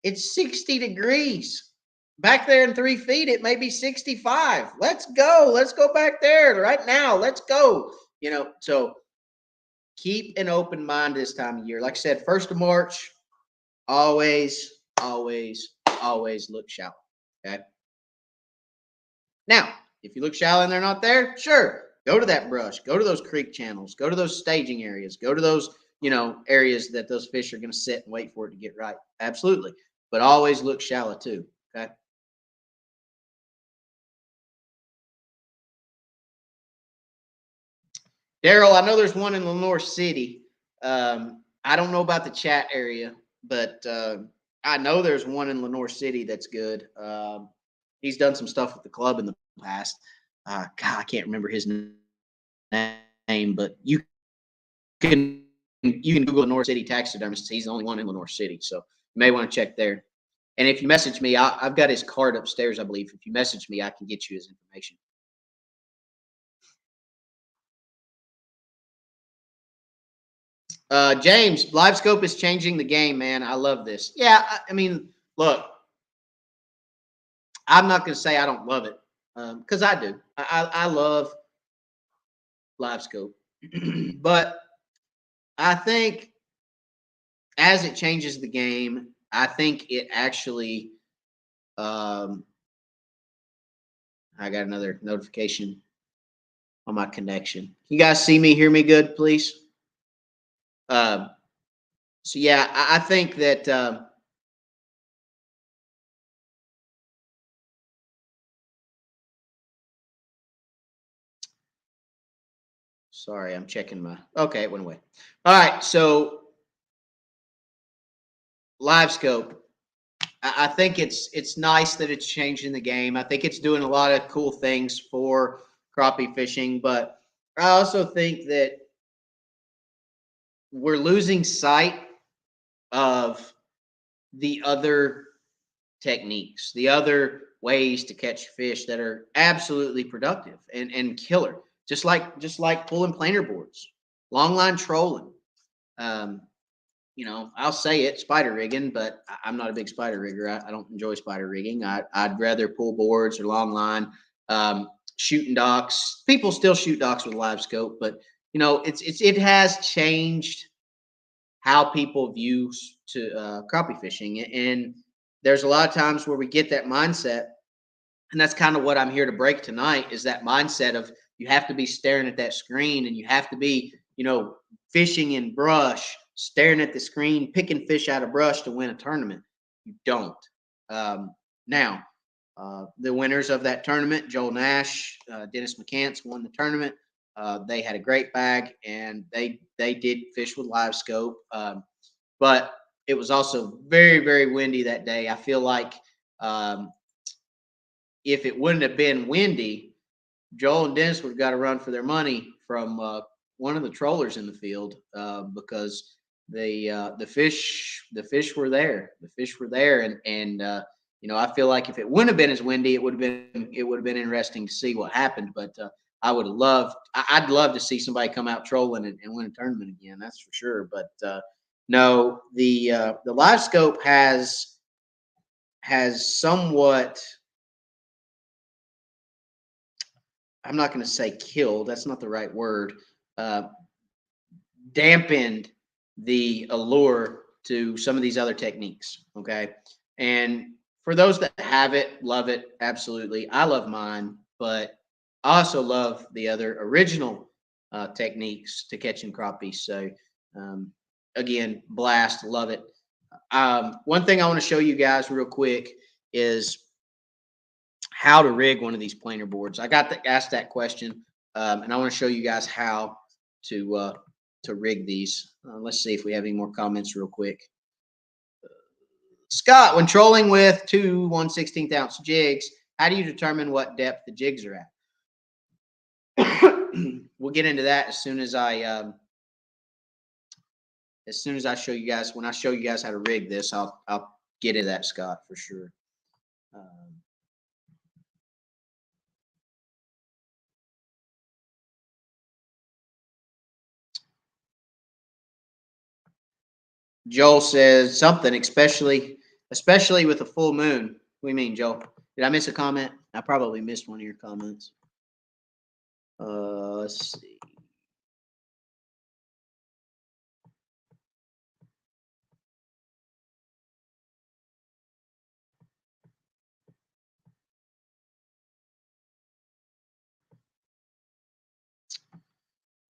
It's 60 degrees. Back there in 3 feet, it may be 65. Let's go. Let's go back there right now. Let's go. So keep an open mind this time of year. Like I said, 1st of March, always, always, always look shallow. Okay. Now, if you look shallow and they're not there, sure, go to that brush, go to those creek channels, go to those staging areas, go to those, areas that those fish are going to sit and wait for it to get right. Absolutely. But always look shallow too. Okay. Daryl, I know there's one in Lenore City. I don't know about the chat area, but I know there's one in Lenore City that's good. He's done some stuff with the club in the past. God, I can't remember his name, but you can Google Lenore City taxidermist. He's the only one in Lenore City, so you may want to check there. And if you message me, I've got his card upstairs, I believe. If you message me, I can get you his information. James, LiveScope is changing the game, man. I love this. Yeah, I mean, look, I'm not going to say I don't love it because I do. I love LiveScope, but I think as it changes the game, I think it actually. I got another notification on my connection. You guys see me, hear me good, please? Um, so yeah, I think that sorry, I'm checking my okay, it went away. All right, so LiveScope. I think it's nice that it's changing the game. I think it's doing a lot of cool things for crappie fishing, but I also think that we're losing sight of the other techniques, the other ways to catch fish that are absolutely productive and killer. Just like pulling planer boards, long line trolling. Um, I'll say it, spider rigging, but I'm not a big spider rigger. I don't enjoy spider rigging. I'd rather pull boards or long line, shooting docks. People still shoot docks with LiveScope, but it has changed how people view to crappie fishing, and there's a lot of times where we get that mindset, and that's kind of what I'm here to break tonight is that mindset of you have to be staring at that screen and you have to be fishing in brush, staring at the screen, picking fish out of brush to win a tournament. You don't. Now the winners of that tournament, Joel Nash, Dennis McCants, won the tournament. They had a great bag and they did fish with LiveScope, but it was also very, very windy that day. I feel like if it wouldn't have been windy, Joel and Dennis would have got a run for their money from one of the trollers in the field because the fish were there. The fish were there, and I feel like if it wouldn't have been as windy, it would have been interesting to see what happened. But I'd love to see somebody come out trolling and win a tournament again. That's for sure. But no, the LiveScope has somewhat I'm not going to say killed. That's not the right word. Dampened the allure to some of these other techniques. Okay. And for those that have it, love it. Absolutely. I love mine, but I also love the other original techniques to catching crappies. So, um, again, blast, love it. One thing I want to show you guys real quick is how to rig one of these planer boards. I got asked that question, and I want to show you guys how to rig these. Let's see if we have any more comments real quick. Scott, when trolling with two 1/16 ounce jigs, how do you determine what depth the jigs are at? We'll get into that as soon as I show you guys. When I show you guys how to rig this, I'll get into that, Scott, for sure. Joel says something, especially with a full moon. What do you mean, Joel? Did I miss a comment? I probably missed one of your comments. Let's see.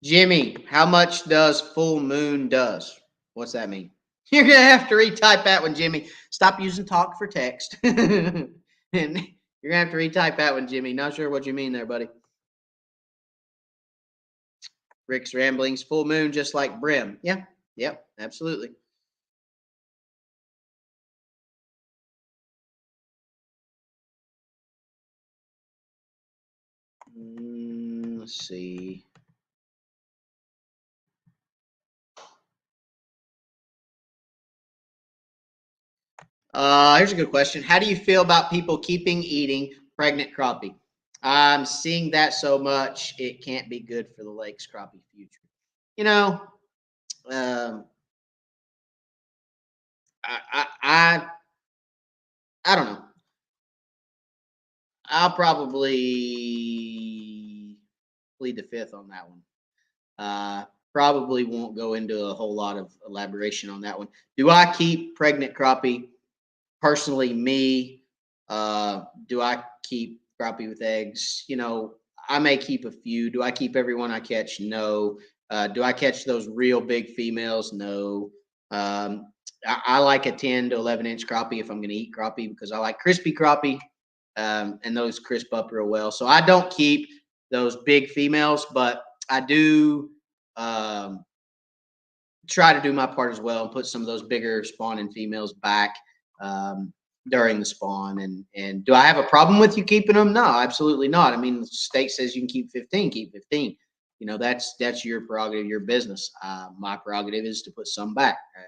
Jimmy, how much does full moon does? What's that mean? You're gonna have to retype that one, Jimmy. Stop using talk for text. And you're gonna have to retype that one, Jimmy. Not sure what you mean there, buddy. Rick's ramblings, full moon, just like brim. Yeah, yep, absolutely. Let's see. Here's a good question. How do you feel about people keeping eating pregnant crappie? I'm seeing that so much, it can't be good for the lake's crappie future. You know, um, I, I, I, I don't know. I'll probably plead the fifth on that one. Probably won't go into a whole lot of elaboration on that one. Do I keep pregnant crappie? Personally, me, do I keep crappie with eggs? I may keep a few. Do I keep everyone I catch? No. Do I catch those real big females? No. I like a 10 to 11-inch crappie if I'm going to eat crappie because I like crispy crappie, and those crisp up real well. So I don't keep those big females, but I do try to do my part as well and put some of those bigger spawning females back during the spawn. And do I have a problem with you keeping them? No, absolutely not. I mean, the state says you can keep 15, keep 15. That's your prerogative, your business. My prerogative is to put some back. And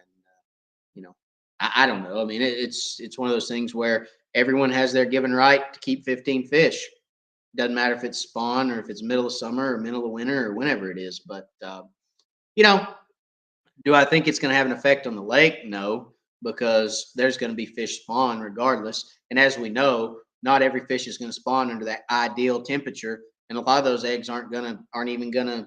I don't know. I mean, it's one of those things where everyone has their given right to keep 15 fish. Doesn't matter if it's spawn or if it's middle of summer or middle of winter or whenever it is. But you know, do I think it's going to have an effect on the lake? No, because there's going to be fish spawn regardless. And as we know, not every fish is going to spawn under that ideal temperature, and a lot of those eggs aren't even going to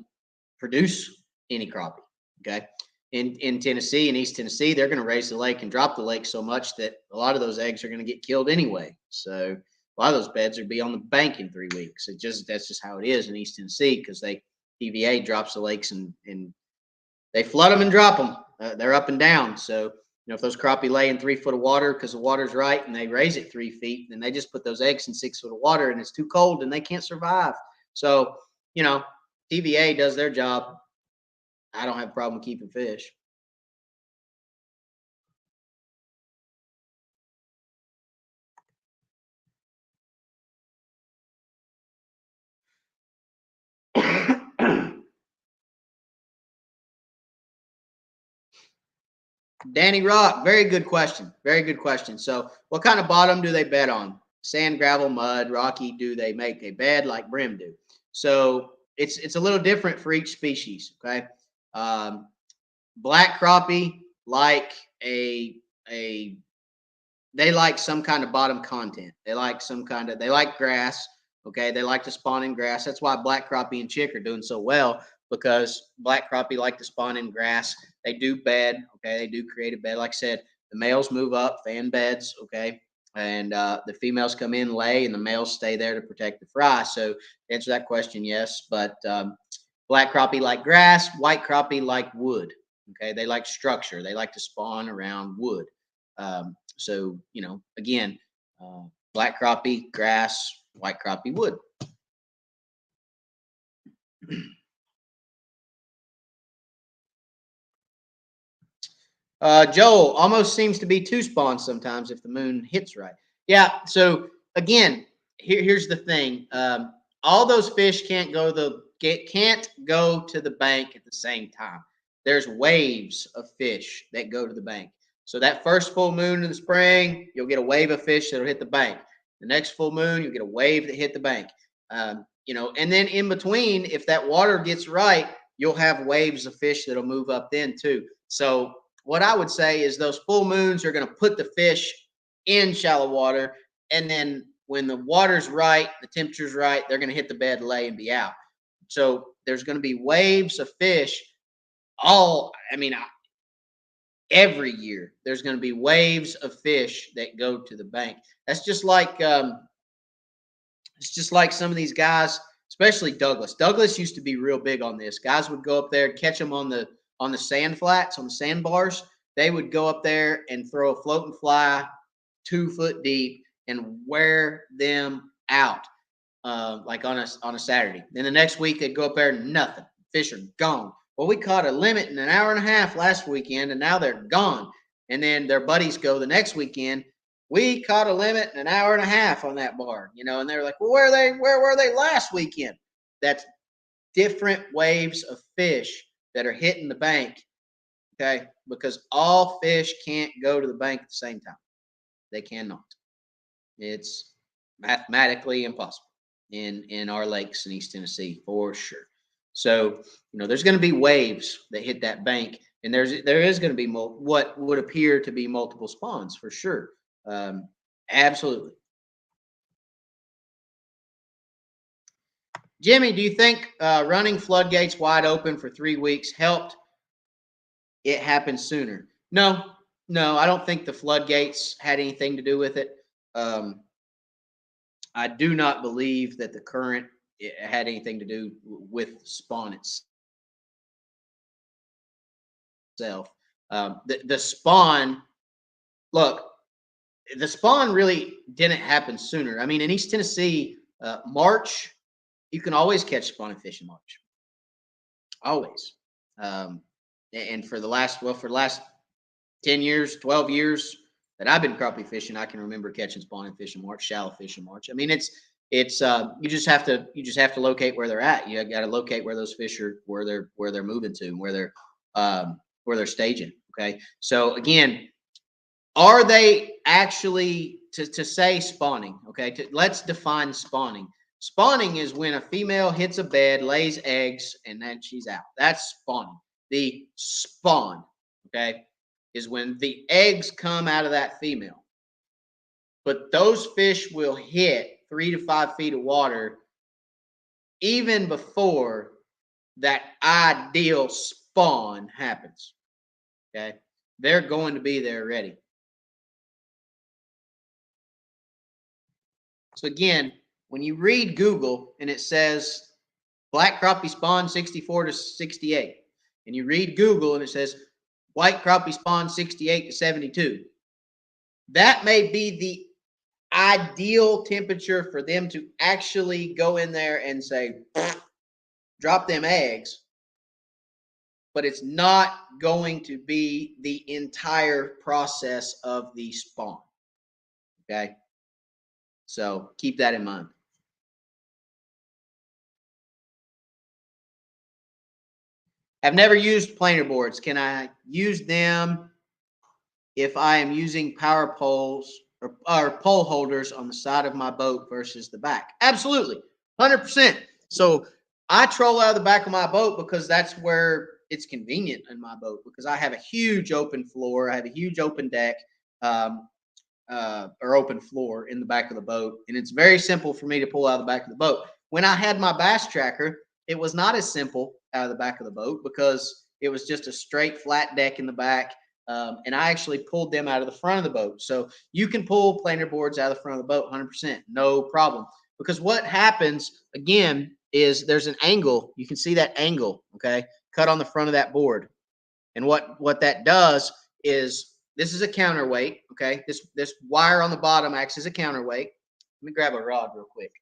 produce any crappie. Okay. In Tennessee, in East Tennessee, they're going to raise the lake and drop the lake so much that a lot of those eggs are going to get killed anyway. So a lot of those beds will be on the bank in 3 weeks. That's just how it is in East Tennessee because TVA drops the lakes and they flood them and drop them. They're up and down. So if those crappie lay in 3 foot of water because the water's right and they raise it 3 feet, then they just put those eggs in 6 foot of water and it's too cold and they can't survive. So TVA does their job. I don't have a problem keeping fish. Danny Rock, very good question. Very good question. So, what kind of bottom do they bed on? Sand, gravel, mud, rocky? Do they make a bed like brim do? So, it's a little different for each species. Okay, black crappie like they like some kind of bottom content. They like grass. Okay, they like to spawn in grass. That's why black crappie and chick are doing so well, because black crappie like to spawn in grass. They do bed. Okay, they do create a bed. Like I said, the males move up, fan beds. Okay, and the females come in, lay, and the males stay there to protect the fry. So to answer that question, yes, but black crappie like grass, white crappie like wood. Okay, they like structure. They like to spawn around wood. So again, black crappie grass, white crappie wood. Joel, almost seems to be two spawns sometimes if the moon hits right. Yeah. So again, here's the thing. All those fish can't go to the bank at the same time. There's waves of fish that go to the bank. So that first full moon in the spring, you'll get a wave of fish that'll hit the bank. The next full moon, you'll get a wave that hit the bank. And then in between, if that water gets right, you'll have waves of fish that'll move up then too. So what I would say is those full moons are going to put the fish in shallow water. And then when the water's right, the temperature's right, they're going to hit the bed, lay, and be out. So there's going to be waves of fish every year. There's going to be waves of fish that go to the bank. That's just like, it's just like some of these guys, especially Douglas. Douglas used to be real big on this. Guys would go up there and catch them on the sand flats, on the sandbars. They would go up there and throw a floating fly 2 foot deep and wear them out, like on a Saturday. Then the next week they'd go up there and nothing. Fish are gone. Well, we caught a limit in an hour and a half last weekend, and now they're gone. And then their buddies go the next weekend. We caught a limit in an hour and a half on that bar, and they're like, well, where were they last weekend? That's different waves of fish that are hitting the bank. Okay, because all fish can't go to the bank at the same time. They cannot. It's mathematically impossible in our lakes in East Tennessee for sure. So there's going to be waves that hit that bank, and there is going to be what would appear to be multiple spawns for sure. Absolutely. Jimmy, do you think running floodgates wide open for 3 weeks helped it happen sooner? No, I don't think the floodgates had anything to do with it. I do not believe that the current had anything to do with spawn itself. The spawn, look, the spawn really didn't happen sooner. I mean, in East Tennessee, March, you can always catch spawning fish in March. Always. And for the last 10 years, 12 years that I've been crappie fishing, I can remember catching spawning fish in March, shallow fish in March. I mean, it's you just have to locate where they're at. You got to locate where those fish are, where they're moving to, and where they're staging. Okay. So again, are they actually to say spawning? Okay. Let's define spawning. Spawning is when a female hits a bed, lays eggs, and then she's out. That's spawning. The spawn, okay, is when the eggs come out of that female. But those fish will hit 3 to 5 feet of water even before that ideal spawn happens. Okay, they're going to be there ready. So again, when you read Google and it says black crappie spawn 64 to 68, and you read Google and it says white crappie spawn 68 to 72, that may be the ideal temperature for them to actually go in there and say, drop them eggs, but it's not going to be the entire process of the spawn. Okay. So keep that in mind. I've never used planer boards. Can I use them if I am using power poles or pole holders on the side of my boat versus the back? Absolutely. 100%. So I troll out of the back of my boat because that's where it's convenient in my boat, because I have a huge open floor. I have a huge open deck. or open floor in the back of the boat. And it's very simple for me to pull out of the back of the boat. When I had my bass tracker, it was not as simple out of the back of the boat because it was just a straight flat deck in the back. And I actually pulled them out of the front of the boat. So you can pull planer boards out of the front of the boat 100%, no problem. Because what happens, again, is there's an angle. You can see that angle, okay, cut on the front of that board. And what that does is, this is a counterweight, okay? This wire on the bottom acts as a counterweight. Let me grab a rod real quick.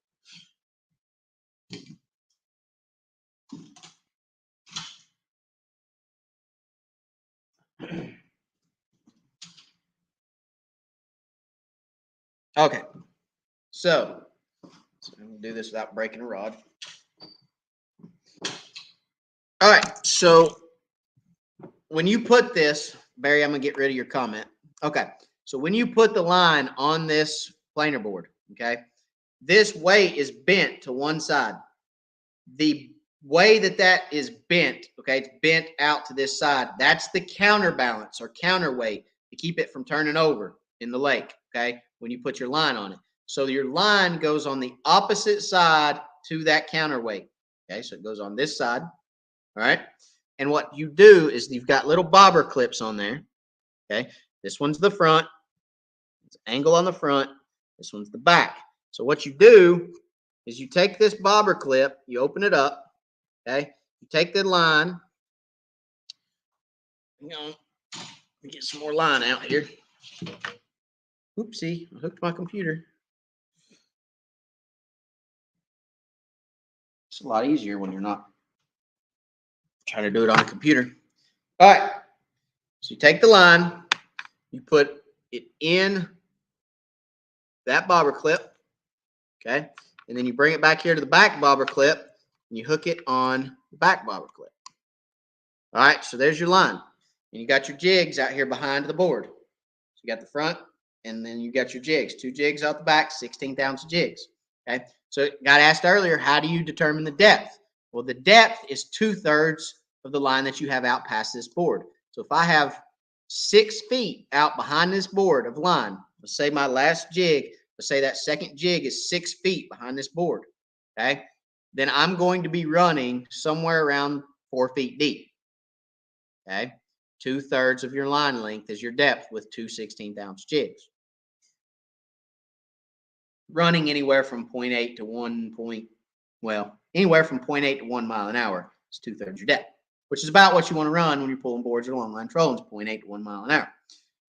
Okay, so I'm gonna do this without breaking a rod. All right, so when you put this, Barry, I'm gonna get rid of your comment. Okay, so when you put the line on this planer board, okay, this weight is bent to one side. The way that is bent, okay, it's bent out to this side. That's the counterbalance or counterweight to keep it from turning over in the lake, okay, when you put your line on it. So your line goes on the opposite side to that counterweight, okay, so it goes on this side, all right? And what you do is you've got little bobber clips on there, okay? This one's the front, it's angle on the front, this one's the back. So what you do is you take this bobber clip, you open it up, okay? You take the line, let me get some more line out here. Oopsie, I hooked my computer. It's a lot easier when you're not trying to do it on a computer. All right, so you take the line, you put it in that bobber clip, okay? And then you bring it back here to the back bobber clip, and you hook it on the back bobber clip. All right, so there's your line. And you got your jigs out here behind the board. So you got the front, and then you got your jigs. 2 jigs out the back, 16th ounce jigs. Okay, so got asked earlier, how do you determine the depth? Well, the depth is 2/3 of the line that you have out past this board. So if I have 6 feet out behind this board of line, let's say my last jig, let's say that second jig is 6 feet behind this board, okay, then I'm going to be running somewhere around 4 feet deep. Okay, 2/3 of your line length is your depth with 2 16th ounce jigs. Running anywhere from 0.8 to 1 point, well, anywhere from 0.8 to 1 mile an hour is 2/3 your depth, which is about what you want to run when you're pulling boards or long line trolling, 0.8 to 1 mile an hour.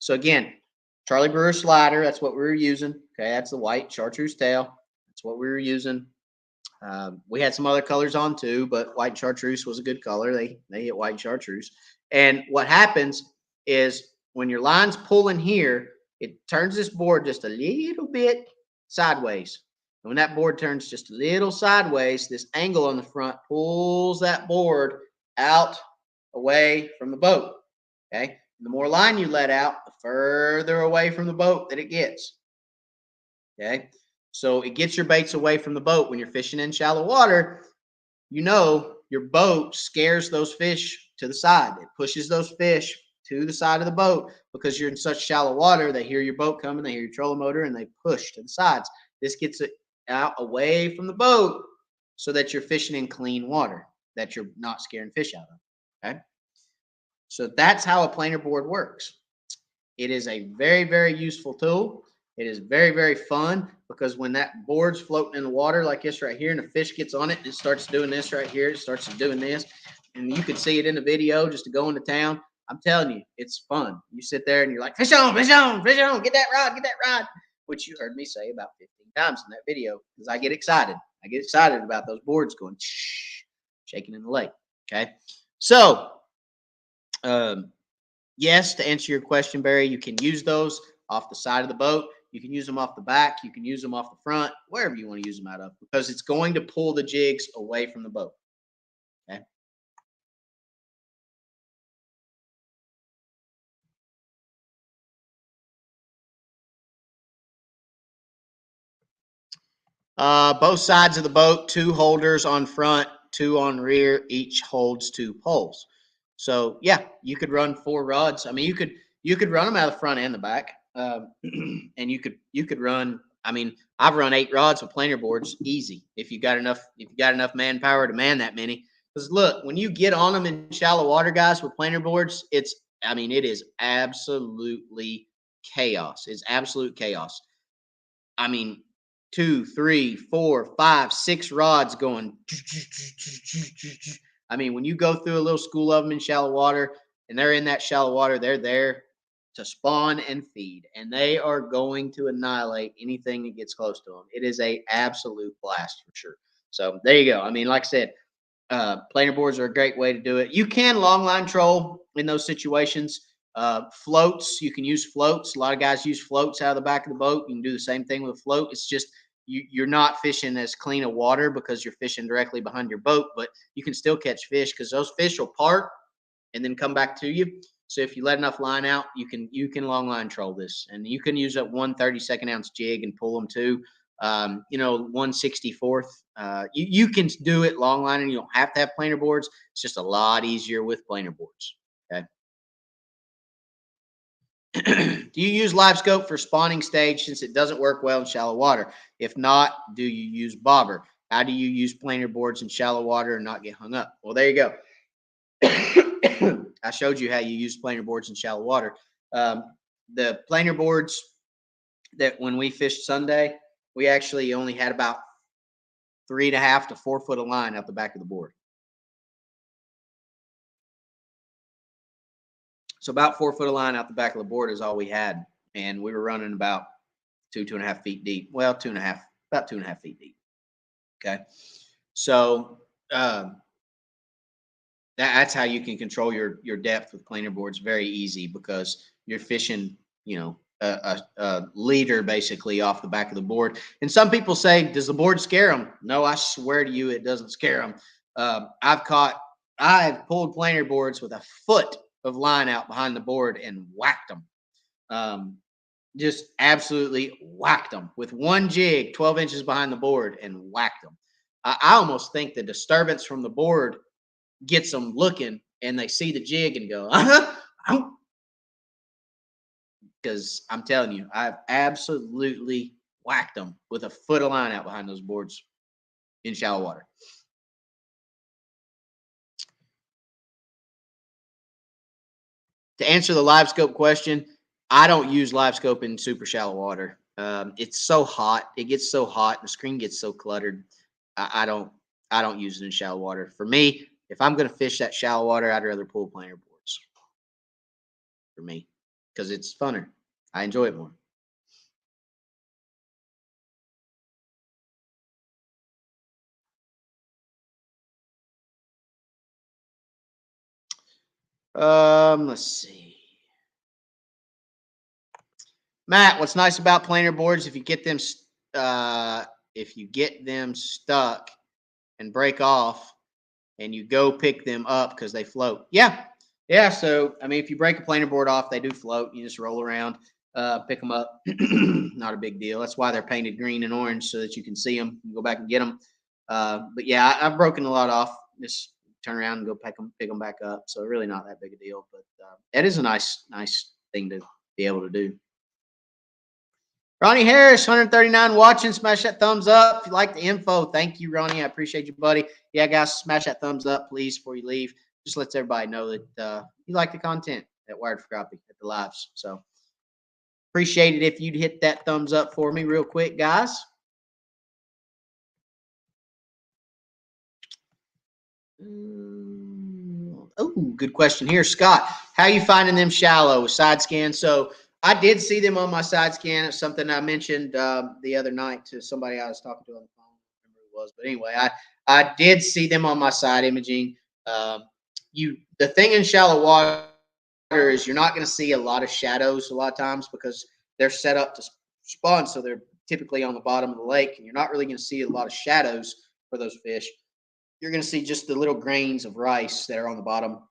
So again, Charlie Brewer slider, that's what we were using. Okay, that's the white chartreuse tail. That's what we were using. We had some other colors on too, but white chartreuse was a good color. They hit white chartreuse. And what happens is when your line's pulling here, it turns this board just a little bit sideways. And when that board turns just a little sideways, this angle on the front pulls that board out away from the boat. Okay. And the more line you let out, the further away from the boat that it gets. Okay. So it gets your baits away from the boat. When you're fishing in shallow water, you know your boat scares those fish to the side. It pushes those fish to the side of the boat because you're in such shallow water. They hear your boat coming, they hear your trolling motor, and they push to the sides. This gets it out away from the boat so that you're fishing in clean water, that you're not scaring fish out of. Okay. So that's how a planer board works. It is a very, very useful tool. It is very, very fun because when that board's floating in the water like this right here and the fish gets on it, it starts doing this right here. It starts doing this. And you can see it in the video just to go into town. I'm telling you, it's fun. You sit there and you're like, fish on, fish on, fish on, get that rod, which you heard me say about 15 times in that video because I get excited. I get excited about those boards going shaking in the lake. Okay. So, yes, to answer your question, Barry, you can use those off the side of the boat. You can use them off the back. You can use them off the front, wherever you want to use them out of, because it's going to pull the jigs away from the boat. Okay. Both sides of the boat, 2 holders on front, 2 on rear. Each holds 2 poles. So yeah, you could run 4 rods. I mean, you could run them out of the front and the back. And you could run. I mean, I've run 8 rods with planer boards easy if you got enough manpower to man that many. Because look, when you get on them in shallow water, guys, with planer boards, it is absolutely chaos. It's absolute chaos. I mean, 2, 3, 4, 5, 6 rods going. I mean, when you go through a little school of them in shallow water and they're in that shallow water, they're there to spawn and feed, and they are going to annihilate anything that gets close to them. It is a absolute blast for sure. So there you go. I mean, like I said, planer boards are a great way to do it. You can long line troll in those situations. Floats, you can use floats. A lot of guys use floats out of the back of the boat. You can do the same thing with a float. It's just you're not fishing as clean a water because you're fishing directly behind your boat, but you can still catch fish because those fish will part and then come back to you. So if you let enough line out, you can long line troll this, and you can use a 1/32 ounce jig and pull them too. 1/64. You can do it long line, and you don't have to have planer boards. It's just a lot easier with planer boards. Okay. Do you use LiveScope for spawning stage since it doesn't work well in shallow water? If not, do you use bobber? How do you use planer boards in shallow water and not get hung up? Well, there you go. I showed you how you use planer boards in shallow water. The planer boards that when we fished Sunday, we actually only had about 3.5 to 4 foot of line out the back of the board. So about 4 foot of line out the back of the board is all we had. And we were running about 2.5 feet deep. Well, about 2.5 feet deep. Okay. So, that's how you can control your depth with planer boards. Very easy because you're fishing, a leader basically off the back of the board. And some people say, does the board scare them? No, I swear to you, it doesn't scare them. I've pulled planer boards with a foot of line out behind the board and whacked them. Just absolutely whacked them with one jig, 12 inches behind the board, and whacked them. I almost think the disturbance from the board gets them looking, and they see the jig and go, because I'm telling you, I've absolutely whacked them with a foot of line out behind those boards in shallow water. To answer the LiveScope question, I don't use LiveScope in super shallow water. It's so hot. It gets so hot. The screen gets so cluttered. I don't use it in shallow water. For me, if I'm going to fish that shallow water, I'd rather pull planer boards. For me, because it's funner. I enjoy it more. Let's see. Matt, what's nice about planer boards, if you get them stuck and break off and you go pick them up because they float. Yeah. So I mean, if you break a planer board off, they do float. You just roll around, pick them up. Not a big deal. That's why they're painted green and orange so that you can see them and go back and get them. But yeah, I've broken a lot off. Just turn around and go pick them back up. So really not that big a deal. But it is a nice thing to be able to do. Ronnie Harris, 139 watching. Smash that thumbs up if you like the info. Thank you, Ronnie. I appreciate you, buddy. Yeah, guys, smash that thumbs up, please, before you leave. Just lets everybody know that you like the content at Wired for Crappie at the lives. So appreciate it if you'd hit that thumbs up for me real quick, guys. Oh, good question here, Scott. How you finding them shallow side scan? So I did see them on my side scan. It's something I mentioned the other night to somebody I was talking to on the phone. I don't remember who it was, but anyway, I did see them on my side imaging. The thing in shallow water is you're not going to see a lot of shadows a lot of times because they're set up to spawn, so they're typically on the bottom of the lake, and you're not really going to see a lot of shadows for those fish. You're going to see just the little grains of rice that are on the bottom.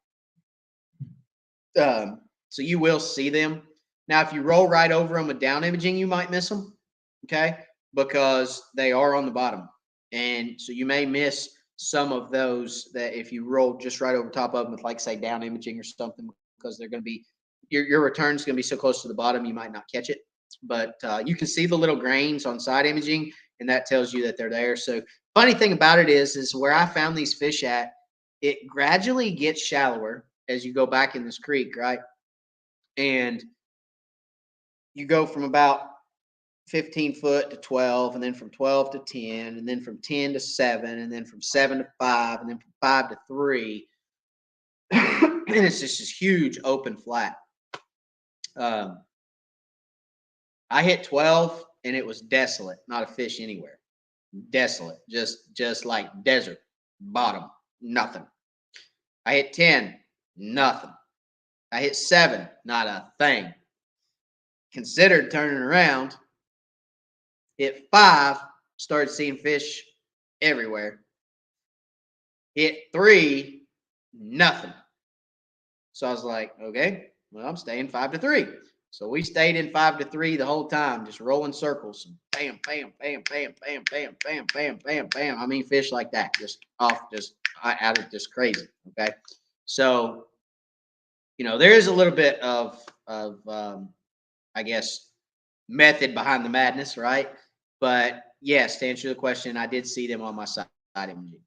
So you will see them. Now, if you roll right over them with down imaging, you might miss them, okay, because they are on the bottom. And so you may miss some of those that if you roll just right over top of them with, like, say, down imaging or something, because they're going to be your return is going to be so close to the bottom you might not catch it. But you can see the little grains on side imaging, and that tells you that they're there. So funny thing about it is where I found these fish at, it gradually gets shallower as you go back in this creek, right? And you go from about 15 foot to 12, and then from 12 to 10, and then from 10 to 7, and then from 7 to 5, and then from 5 to 3. And it's just this huge open flat. I hit 12 and it was desolate, not a fish anywhere. Desolate, just like desert, bottom, nothing. I hit 10, nothing. I hit 7, not a thing. Considered turning around. Hit 5, started seeing fish everywhere. Hit 3, nothing. So I was like, okay, well, I'm staying 5 to 3. So we stayed in 5 to 3 the whole time, just rolling circles. Bam, bam, bam, bam, bam, bam, bam, bam, bam, bam. I mean, fish like that, just off, just out of just crazy. Okay, so there is a little bit of I guess method behind the madness, right? But yes, to answer the question, I did see them on my side imaging.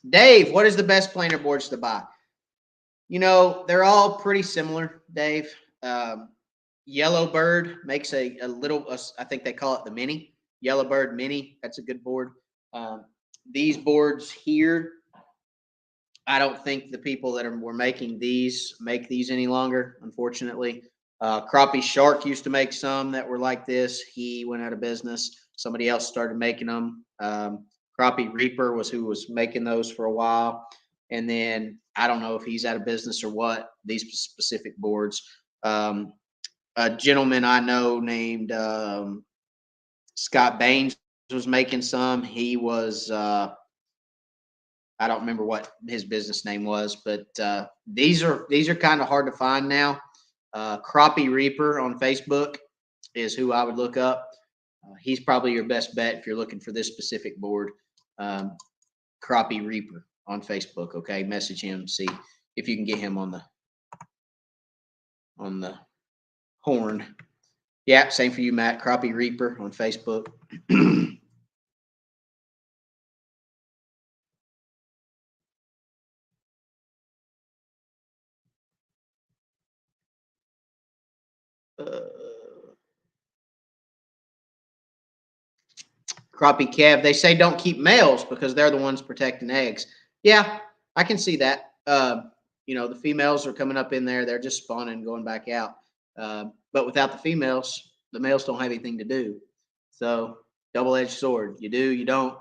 Dave, what is the best planer boards to buy? They're all pretty similar, Dave. Yellowbird makes a little, I think they call it the mini. Yellowbird mini. That's a good board. These boards here, I don't think the people that were making these make these any longer, unfortunately. Crappie Shark used to make some that were like this. He went out of business. Somebody else started making them. Crappie Reaper was who was making those for a while. And then I don't know if he's out of business or what, these specific boards. A gentleman I know named Scott Baines was making some. He was, I don't remember what his business name was, but these are kind of hard to find now. Crappie Reaper on Facebook is who I would look up. He's probably your best bet if you're looking for this specific board. Crappie Reaper on Facebook. Okay, message him, see if you can get him on the horn. Yeah, same for you, Matt. Crappie Reaper on Facebook. Crappie Kev, they say don't keep males because they're the ones protecting eggs. Yeah, I can see that. The females are coming up in there; they're just spawning and going back out. But without the females, the males don't have anything to do. So, double-edged sword. You do, you don't.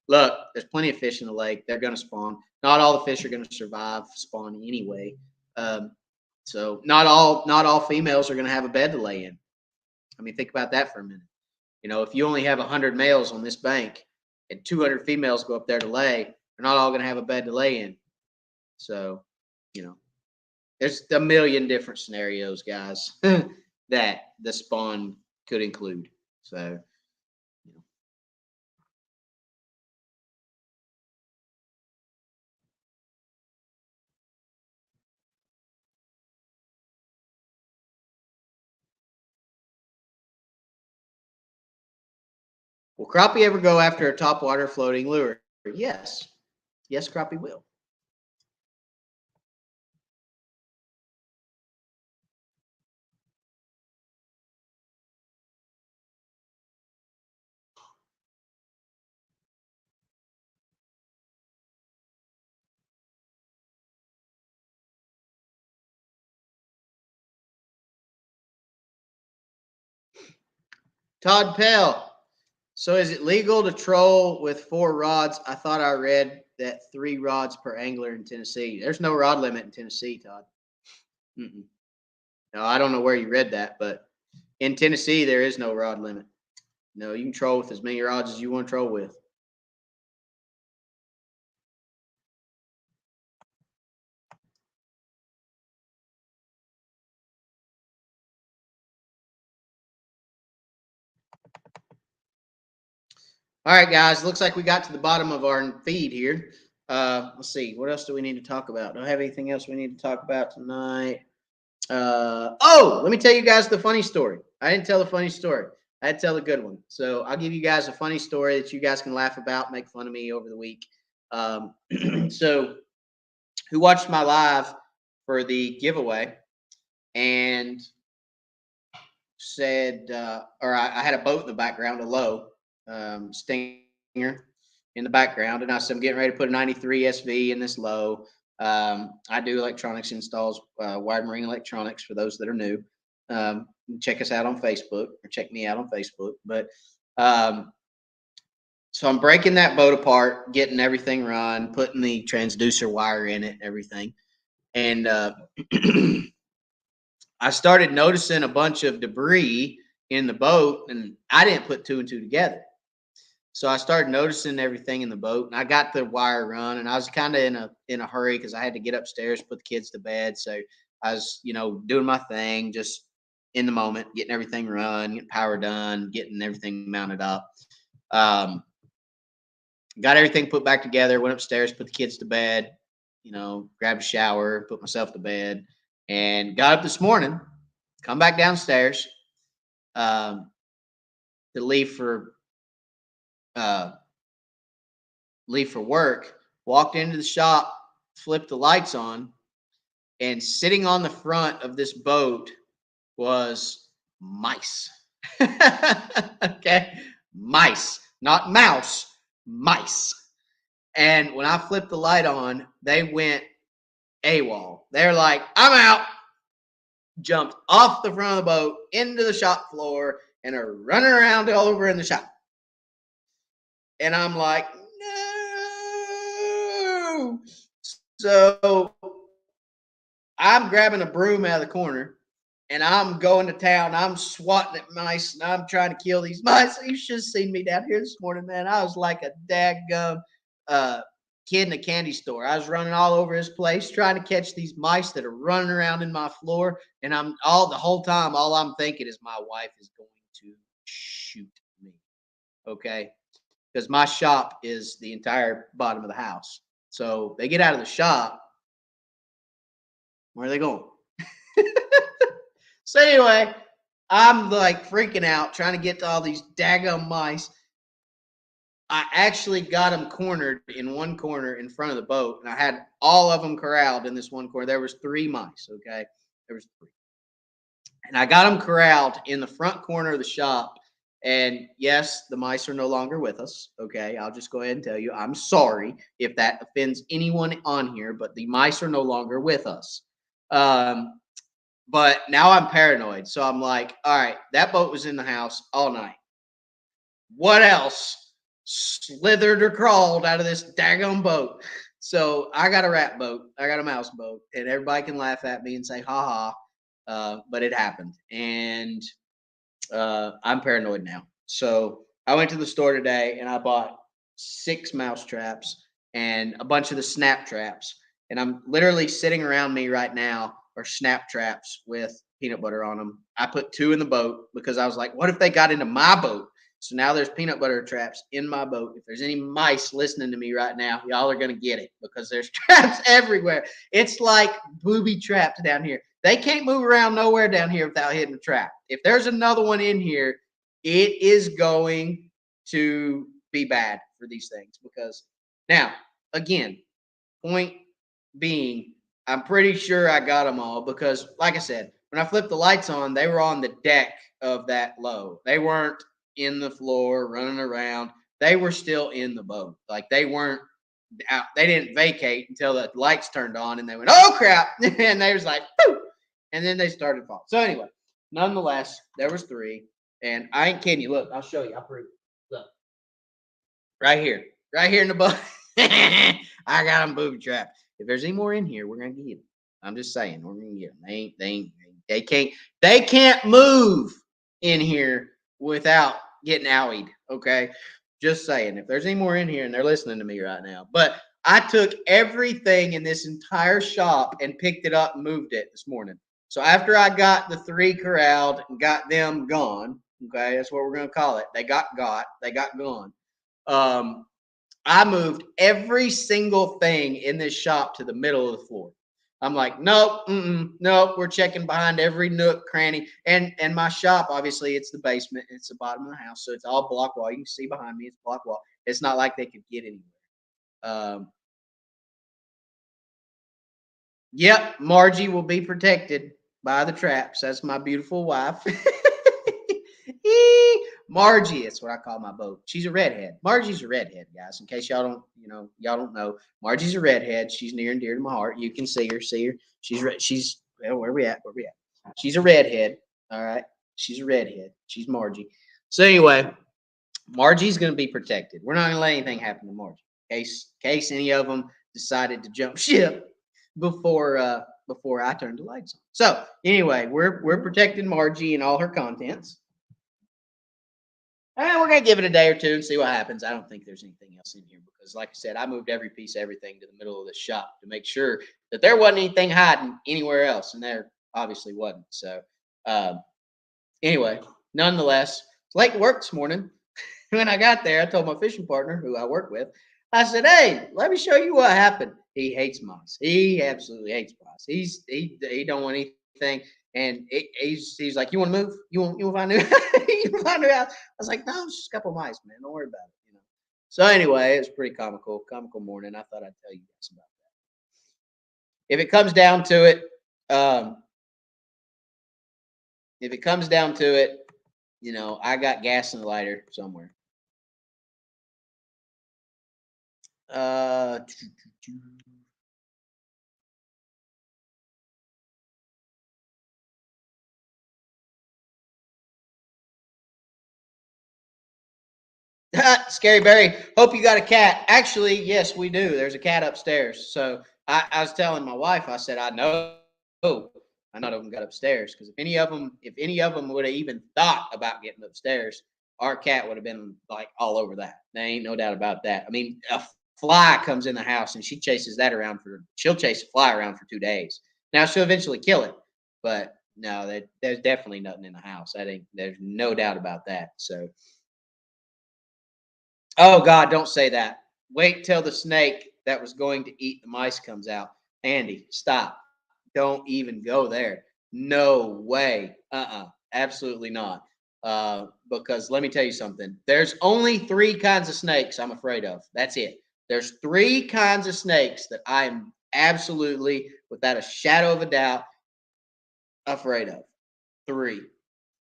Look, there's plenty of fish in the lake. They're going to spawn. Not all the fish are going to survive spawning anyway. So, not all females are going to have a bed to lay in. I mean, think about that for a minute. If you only have 100 males on this bank and 200 females go up there to lay, they're not all going to have a bed to lay in. So, there's a million different scenarios, guys, that the spawn could include. So, will crappie ever go after a topwater floating lure? Yes. Yes, crappie will. Todd Pell. So is it legal to troll with 4 rods? I thought I read that 3 rods per angler in Tennessee. There's no rod limit in Tennessee, Todd. Mm-mm. No, I don't know where you read that, but in Tennessee, there is no rod limit. No, you can troll with as many rods as you want to troll with. All right, guys. Looks like we got to the bottom of our feed here. Let's see. What else do we need to talk about? Do I have anything else we need to talk about tonight? Let me tell you guys the funny story. I didn't tell the funny story. I had to tell a good one. So I'll give you guys a funny story that you guys can laugh about, make fun of me over the week. So who watched my live for the giveaway and said, I had a boat in the background, a low Stinger in the background, and I said, I'm getting ready to put a 93 SV in this low. I do electronics installs, Wired Marine Electronics for those that are new. Check us out on Facebook or check me out on Facebook. But so I'm breaking that boat apart, getting everything run, putting the transducer wire in it, everything. And I started noticing a bunch of debris in the boat, and I didn't put two and two together. So I started noticing everything in the boat, and I got the wire run, and I was kind of in a hurry because I had to get upstairs, put the kids to bed. So I was, doing my thing, just in the moment, getting everything run, getting power done, getting everything mounted up. Got everything put back together, went upstairs, put the kids to bed, grabbed a shower, put myself to bed, and got up this morning, come back downstairs to leave for work, walked into the shop, flipped the lights on, and sitting on the front of this boat was mice. Okay, mice, not mouse, mice. And when I flipped the light on, they went AWOL. They're like, I'm out. Jumped off the front of the boat into the shop floor and are running around all over in the shop. And I'm like, no. So I'm grabbing a broom out of the corner and I'm going to town. I'm swatting at mice and I'm trying to kill these mice. You should have seen me down here this morning, man. I was like a daggum kid in a candy store. I was running all over this place trying to catch these mice that are running around in my floor. And the whole time, all I'm thinking is my wife is going to shoot me. Okay. Because my shop is the entire bottom of the house. So they get out of the shop. Where are they going? So anyway, I'm like freaking out, trying to get to all these daggum mice. I actually got them cornered in one corner in front of the boat, and I had all of them corralled in this one corner. There was 3 mice, okay? There was 3. And I got them corralled in the front corner of the shop. And yes, the mice are no longer with us, okay? I'll just go ahead and tell you, I'm sorry if that offends anyone on here, but the mice are no longer with us. But now I'm paranoid. So I'm like, all right, that boat was in the house all night. What else slithered or crawled out of this daggone boat? So I got a rat boat. I got a mouse boat. And everybody can laugh at me and say, ha ha. But it happened. And I'm paranoid now. So I went to the store today and I bought 6 mouse traps and a bunch of the snap traps. And I'm literally sitting around me right now are snap traps with peanut butter on them. I put 2 in the boat because I was like, what if they got into my boat? So now there's peanut butter traps in my boat. If there's any mice listening to me right now, y'all are going to get it because there's traps everywhere. It's like booby traps down here. They can't move around nowhere down here without hitting a trap. If there's another one in here, it is going to be bad for these things because now, again, point being, I'm pretty sure I got them all because, like I said, when I flipped the lights on, they were on the deck of that low. They weren't in the floor running around. They were still in the boat. Like they weren't out. They didn't vacate until the lights turned on and they went, oh crap. And they was like, poof. And then they started falling. So anyway, nonetheless, there was 3. And I ain't kidding you. Look, I'll show you. I'll prove it. Look. Right here in the boat. I got them booby trapped. If there's any more in here, we're gonna get them. I'm just saying, we're gonna get them. They can't move in here without getting owied. Okay, just saying. If there's any more in here, and they're listening to me right now, but I took everything in this entire shop and picked it up and moved it this morning. So after I got the 3 corralled and got them gone, okay, that's what we're gonna call it. They got gone. Um, I moved every single thing in this shop to the middle of the floor. I'm like, nope, nope. We're checking behind every nook, cranny, and my shop. Obviously, it's the basement. It's the bottom of the house, so it's all block wall. You can see behind me. It's block wall. It's not like they could get anywhere. Um, Yep, Margie will be protected by the traps. That's my beautiful wife. Margie, that's what I call my boat. She's a redhead. Margie's a redhead, guys. In case y'all don't know. Margie's a redhead. She's near and dear to my heart. You can see her, see her. She's well, where we at? Where we at? She's a redhead. All right. She's a redhead. She's Margie. So anyway, Margie's gonna be protected. We're not gonna let anything happen to Margie. In case any of them decided to jump ship before I turned the lights on. So anyway, we're protecting Margie and all her contents. And we're gonna give it a day or two and see what happens. I don't think there's anything else in here because, like I said, I moved every piece of everything to the middle of the shop to make sure that there wasn't anything hiding anywhere else, and there obviously wasn't. So um, anyway, nonetheless, it's late to work this morning. When I got there, I told my fishing partner, who I work with, I said, "Hey, let me show you what happened." He hates mice. He absolutely hates mice. He don't want anything. And he's like, "You want to move? You want to find new? You want to find new house?" I was like, "No, it's just a couple of mice, man. Don't worry about it." So anyway, it was pretty comical morning. I thought I'd tell you guys about that. If it comes down to it, um, if it comes down to it, I got gas in the lighter somewhere. Uh, Scary Barry, hope you got a cat. Actually, yes, we do. There's a cat upstairs. So I was telling my wife, I said, I know of them got upstairs because if any of them would have even thought about getting upstairs, our cat would have been like all over that. There ain't no doubt about that. I mean, a fly comes in the house and she'll chase a fly around for 2 days. Now she'll eventually kill it, but no, there's definitely nothing in the house. There's no doubt about that. So oh God, don't say that. Wait till the snake that was going to eat the mice comes out. Andy, stop. Don't even go there. No way. Absolutely not. Because let me tell you something. There's only three kinds of snakes I'm afraid of. That's it. There's three kinds of snakes that I am absolutely, without a shadow of a doubt, afraid of. Three.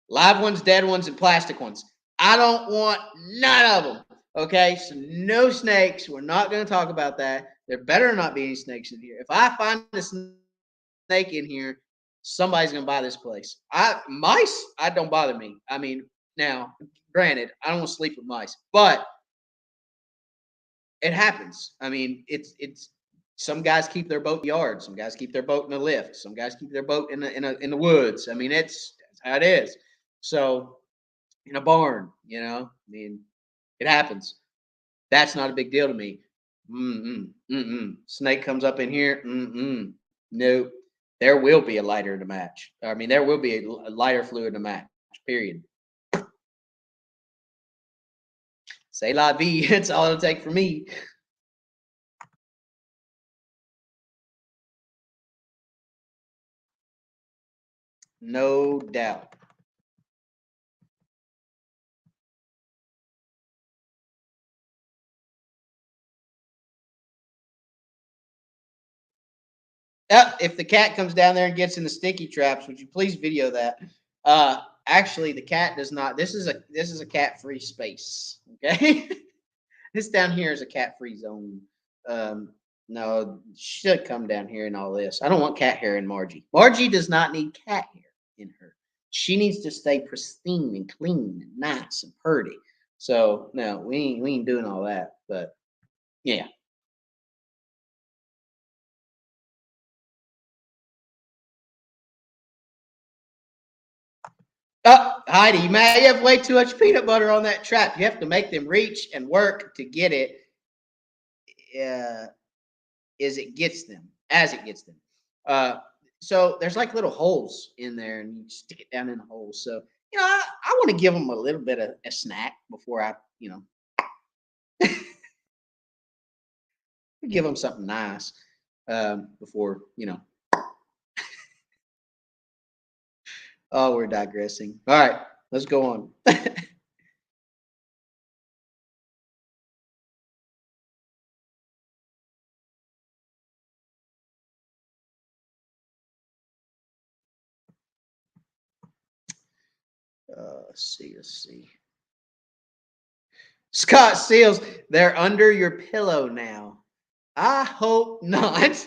Live ones, dead ones, and plastic ones. I don't want none of them. Okay, so no snakes. We're not going to talk about that. There better not be any snakes in here. If I find a snake in here, somebody's going to buy this place. Mice, I don't bother me. I mean, now, granted, I don't want to sleep with mice, but it happens. I mean, it's some guys keep their boat in the yard, some guys keep their boat in the lift, some guys keep their boat in the woods. I mean, that's how it is. So in a barn, I mean, it happens. That's not a big deal to me. Snake comes up in here. Nope. There will be a lighter in the match. I mean, there will be a lighter fluid in the match. Period. Say la vie. It's all it'll take for me. No doubt. If the cat comes down there and gets in the sticky traps, would you please video that? Actually, the cat does not. This is a cat free space. Okay, this down here is a cat free zone. Um, no, should come down here and all this. I don't want cat hair in Margie. Margie does not need cat hair in her. She needs to stay pristine and clean and nice and pretty. So no, we ain't doing all that. But yeah. Oh, Heidi, you may have way too much peanut butter on that trap. You have to make them reach and work to get it. Uh, as it gets them. Uh, so there's like little holes in there, and you stick it down in the holes. So I want to give them a little bit of a snack before I give them something nice before, Oh, we're digressing. All right, let's go on. Let's see. Scott Seals, they're under your pillow now. I hope not.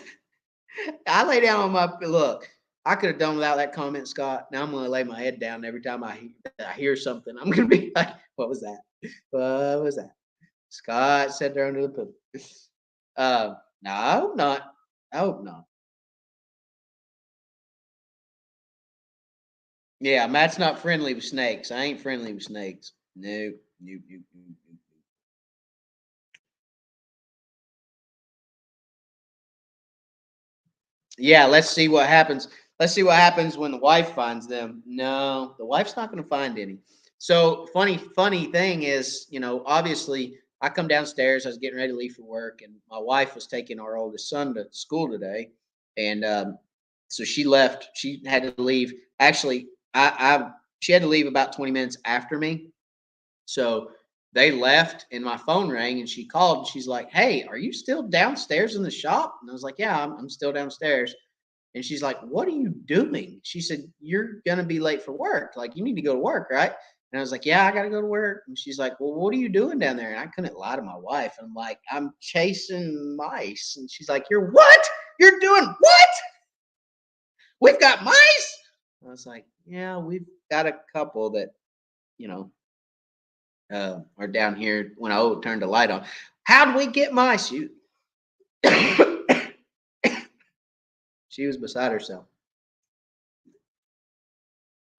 I lay down on my look. I could have done without that comment, Scott. Now I'm going to lay my head down every time I hear something. I'm going to be like, "What was that? What was that?" Scott said they're under the pillow. No, I hope not. I hope not. Yeah, Matt's not friendly with snakes. I ain't friendly with snakes. No, no, no, no, no. Yeah, let's see what happens. Let's see what happens when the wife finds them. No, the wife's not going to find any. So funny thing is, obviously I come downstairs. I was getting ready to leave for work, and my wife was taking our oldest son to school today, and so she left. She had to leave. Actually, I she had to leave about 20 minutes after me. So they left, and my phone rang, and she called, and she's like, "Hey, are you still downstairs in the shop?" And I was like, "Yeah, I'm still downstairs." And she's like, "What are you doing?" She said, "You're gonna be late for work. Like, you need to go to work, right?" And I was like, "Yeah, I gotta go to work." And she's like, "Well, what are you doing down there?" And I couldn't lie to my wife. I'm like, "I'm chasing mice." And she's like, "You're what? You're doing what? We've got mice?" I was like, "Yeah, we've got a couple that, you know, are down here when I turned the light on." How do we get mice? You She was beside herself.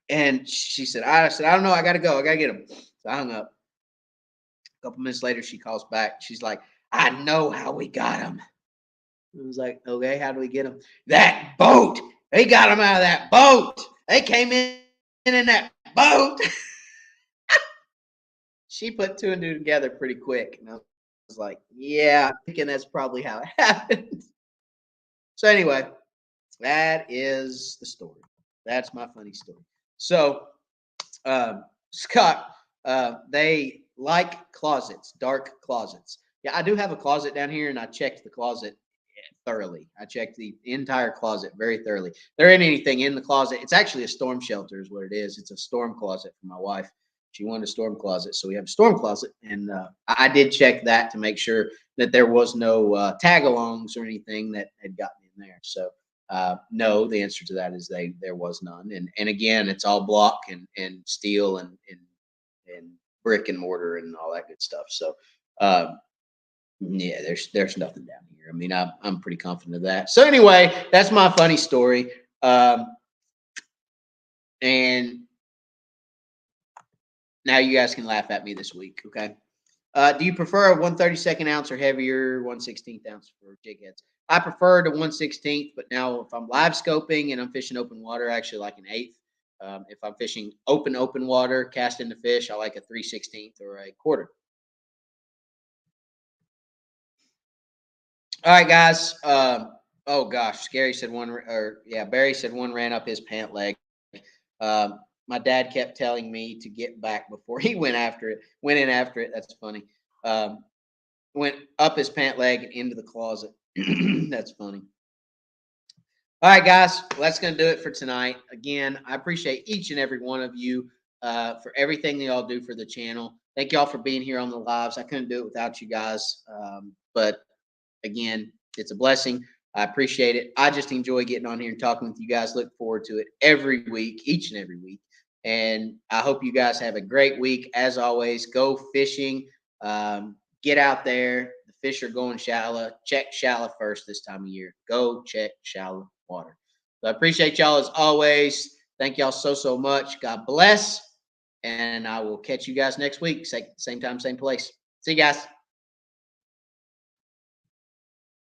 And she said, I said, "I don't know. I got to go. I got to get him." So I hung up. A couple minutes later, she calls back. She's like, "I know how we got him." I was like, "Okay, how do we get him?" "That boat. They got him out of that boat. They came in that boat." She put two and two together pretty quick. And I was like, "Yeah, I'm thinking that's probably how it happened." So anyway, that is the story. That's my funny story. So Scott, they like closets, dark closets. Yeah, I do have a closet down here, and I checked the closet thoroughly. I checked the entire closet very thoroughly. There ain't anything in the closet. It's actually a storm shelter, is what it is. It's a storm closet for my wife. She wanted a storm closet, so we have a storm closet, and I did check that to make sure that there was no tag-alongs or anything that had gotten in there. So no, the answer to that is there was none. And again, it's all block and steel and brick and mortar and all that good stuff. So yeah, there's nothing down here. I mean, I'm pretty confident of that. So anyway, that's my funny story. And now you guys can laugh at me this week, okay? Do you prefer a 1/32 ounce or heavier 1/16 ounce for jig heads? I prefer the 1/16, but now if I'm live scoping and I'm fishing open water, I actually like an eighth. If I'm fishing open water, casting the fish, I like a 3/16 or a quarter. All right, guys. Oh gosh, Scary said one, or yeah, Barry said one ran up his pant leg. My dad kept telling me to get back before he went after it. Went in after it. That's funny. Um, Went up his pant leg and into the closet. That's funny. All right, guys, well, that's going to do it for tonight. Again, I appreciate each and every one of you for everything that y'all do for the channel. Thank y'all for being here on the lives. I couldn't do it without you guys. But again, it's a blessing. I appreciate it. I just enjoy getting on here and talking with you guys. Look forward to it every week, each and every week. And I hope you guys have a great week. As always, go fishing. Get out there. The fish are going shallow. Check shallow first this time of year. Go check shallow water. So I appreciate y'all as always. Thank y'all so much. God bless. And I will catch you guys next week. Same time, same place. See you guys.